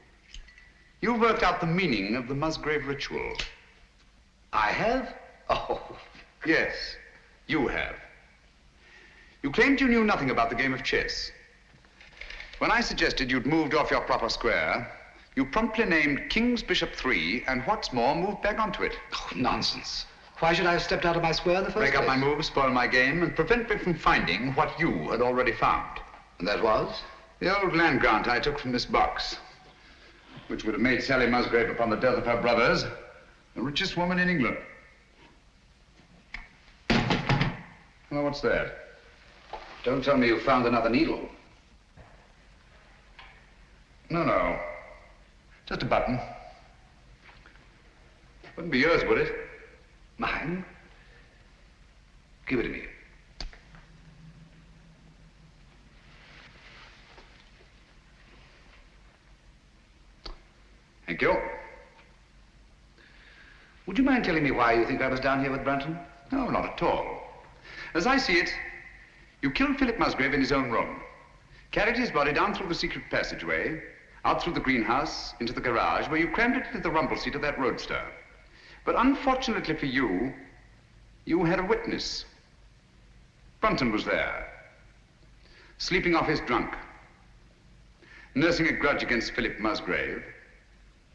S9: You worked out the meaning of the Musgrave ritual.
S17: I have? Oh.
S9: Yes, you have. You claimed you knew nothing about the game of chess. When I suggested you'd moved off your proper square, you promptly named King's Bishop 3, and what's more, moved back onto it.
S17: Oh, nonsense. Why should I have stepped out of my square in the first place?
S9: Break up my move, spoil my game, and prevent me from finding what you had already found.
S17: And that was?
S9: The old land grant I took from this box, which would have made Sally Musgrave, upon the death of her brothers, the richest woman in England. Well, what's that?
S17: Don't tell me you found another needle.
S9: No. Just a button. Wouldn't be yours, would it?
S17: Mine? Give it to me.
S9: Thank you.
S17: Would you mind telling me why you think I was down here with Brunton?
S9: No, not at all. As I see it, you killed Philip Musgrave in his own room, carried his body down through the secret passageway, out through the greenhouse, into the garage, where you crammed it into the rumble seat of that roadster. But unfortunately for you, you had a witness. Brunton was there, sleeping off his drunk, nursing a grudge against Philip Musgrave.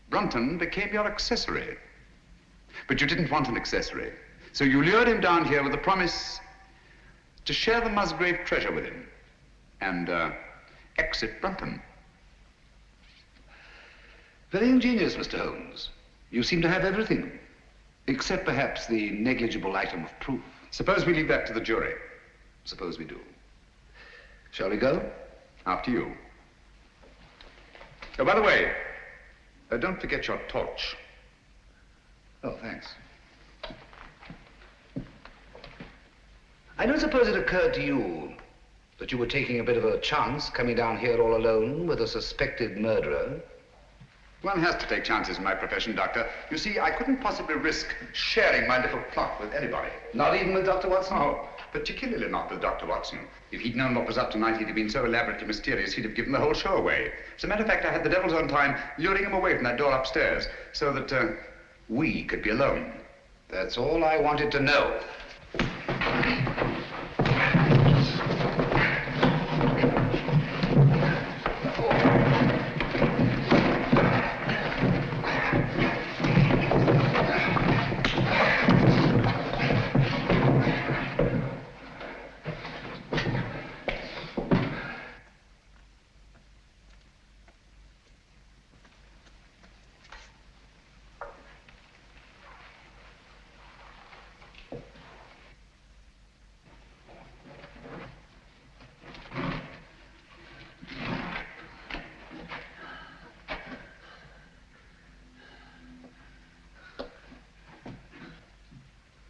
S9: Brunton became your accessory. But you didn't want an accessory, so you lured him down here with the promise to share the Musgrave treasure with him and exit Brunton.
S17: Very ingenious, Mr. Holmes. You seem to have everything, except perhaps the negligible item of proof.
S9: Suppose we leave that to the jury.
S17: Suppose we do. Shall we go?
S9: After you. Oh, by the way, don't forget your torch.
S17: Oh, thanks. I don't suppose it occurred to you that you were taking a bit of a chance coming down here all alone with a suspected murderer.
S9: One has to take chances in my profession, Doctor. You see, I couldn't possibly risk sharing my little plot with anybody.
S17: Not even with Dr. Watson?
S9: No, particularly not with Dr. Watson. If he'd known what was up tonight, he'd have been so elaborately mysterious, he'd have given the whole show away. As a matter of fact, I had the devil's own time luring him away from that door upstairs so that we could be alone.
S17: That's all I wanted to know.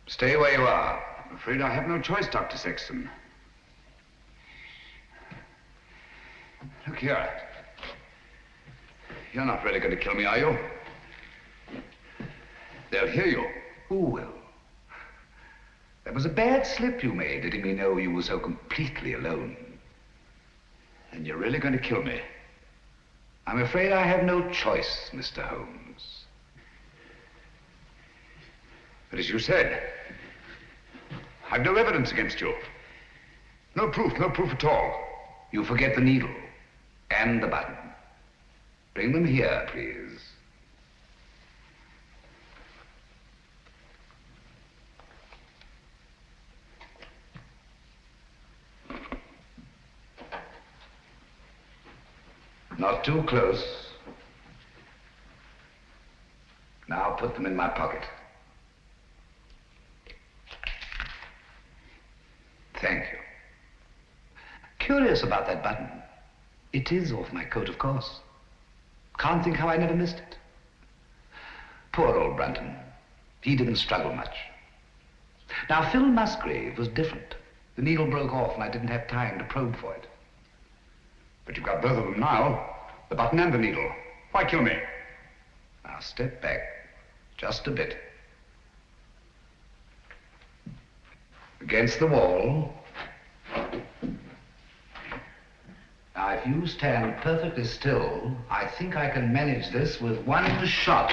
S17: Stay where you are. I'm afraid I have no choice, Dr. Sexton. Look here. You're not really going to kill me, are you? They'll hear you. Who will? That was a bad slip you made, letting me know you were so completely alone. And you're really going to kill me. I'm afraid I have no choice, Mr. Holmes. But as you said, I've no evidence against you. No proof at all. You forget the needle and the button. Bring them here, please. Not too close. Now put them in my pocket. Thank you. Curious about that button. It is off my coat, of course. Can't think how I never missed it. Poor old Brunton. He didn't struggle much. Now, Phil Musgrave was different. The needle broke off and I didn't have time to probe for it. But you've got both of them now. The button and the needle. Why kill me? Now, step back. Just a bit. Against the wall. Now, if you stand perfectly still, I think I can manage this with one shot.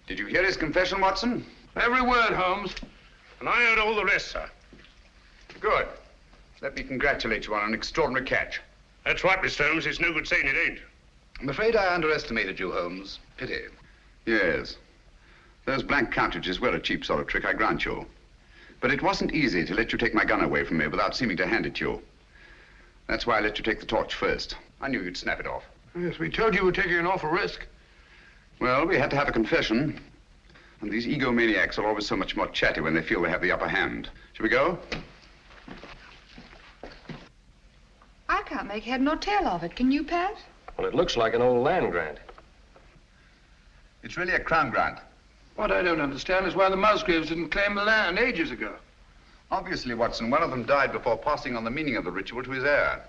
S17: Did you hear his confession, Watson?
S2: Every word, Holmes.
S11: And I heard all the rest, sir.
S9: Good. Let me congratulate you on an extraordinary catch.
S11: That's right, Mr. Holmes. It's no good saying it ain't.
S17: I'm afraid I underestimated you, Holmes. Pity.
S9: Yes. Those blank cartridges were a cheap sort of trick, I grant you. But it wasn't easy to let you take my gun away from me without seeming to hand it to you. That's why I let you take the torch first. I knew you'd snap it off.
S2: Yes, we told you we're taking an awful risk.
S9: Well, we had to have a confession. And these egomaniacs are always so much more chatty when they feel they have the upper hand. Shall we go?
S6: I can't make head nor tail of it. Can you, Pat?
S13: Well, it looks like an old land grant.
S9: It's really a crown grant.
S2: What I don't understand is why the Musgraves didn't claim the land ages ago.
S9: Obviously, Watson, one of them died before passing on the meaning of the ritual to his heir.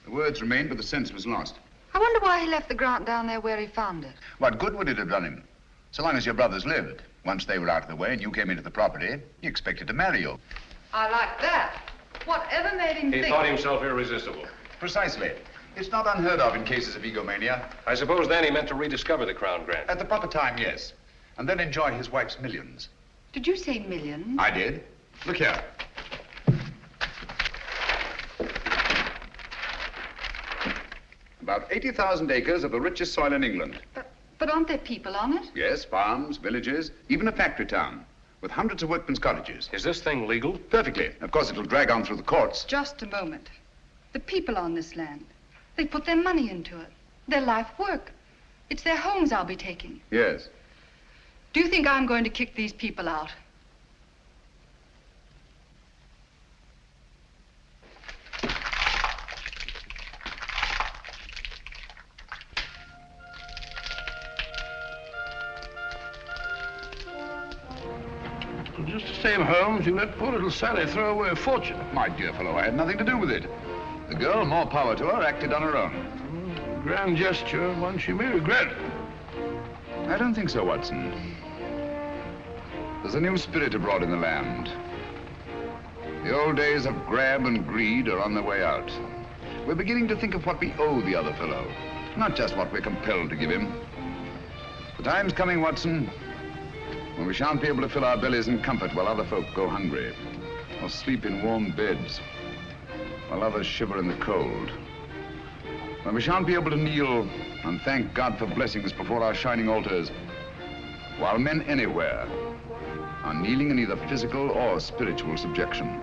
S9: The words remained, but the sense was lost.
S6: I wonder why he left the grant down there where he found it.
S9: What good would it have done him? So long as your brothers lived. Once they were out of the way and you came into the property, he expected to marry you.
S6: I like that. Whatever made him
S13: He
S6: think...
S13: thought himself irresistible.
S9: Precisely. It's not unheard of in cases of egomania.
S13: I suppose then he meant to rediscover the crown grant.
S9: At the proper time, yes. And then enjoy his wife's millions.
S6: Did you say millions?
S9: I did. Look here. About 80,000 acres of the richest soil in England.
S6: But aren't there people on it?
S9: Yes, farms, villages, even a factory town, with hundreds of workmen's cottages.
S13: Is this thing legal?
S9: Perfectly. Of course, it'll drag on through the courts.
S6: Just a moment. The people on this land, they put their money into it, their life work. It's their homes I'll be taking.
S9: Yes.
S6: Do you think I'm going to kick these people out?
S2: Just the same, Holmes, you let poor little Sally throw away a fortune.
S9: My dear fellow, I had nothing to do with it. The girl, more power to her, acted on her own.
S2: Grand gesture, one she may regret.
S9: I don't think so, Watson. There's a new spirit abroad in the land. The old days of grab and greed are on their way out. We're beginning to think of what we owe the other fellow, not just what we're compelled to give him. The time's coming, Watson, when we shan't be able to fill our bellies in comfort while other folk go hungry, or sleep in warm beds while others shiver in the cold. When we shan't be able to kneel and thank God for blessings before our shining altars, while men anywhere are kneeling in either physical or spiritual subjection.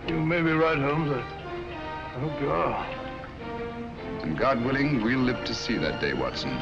S2: You may be right, Holmes. I hope you are.
S9: And God willing, we'll live to see that day, Watson.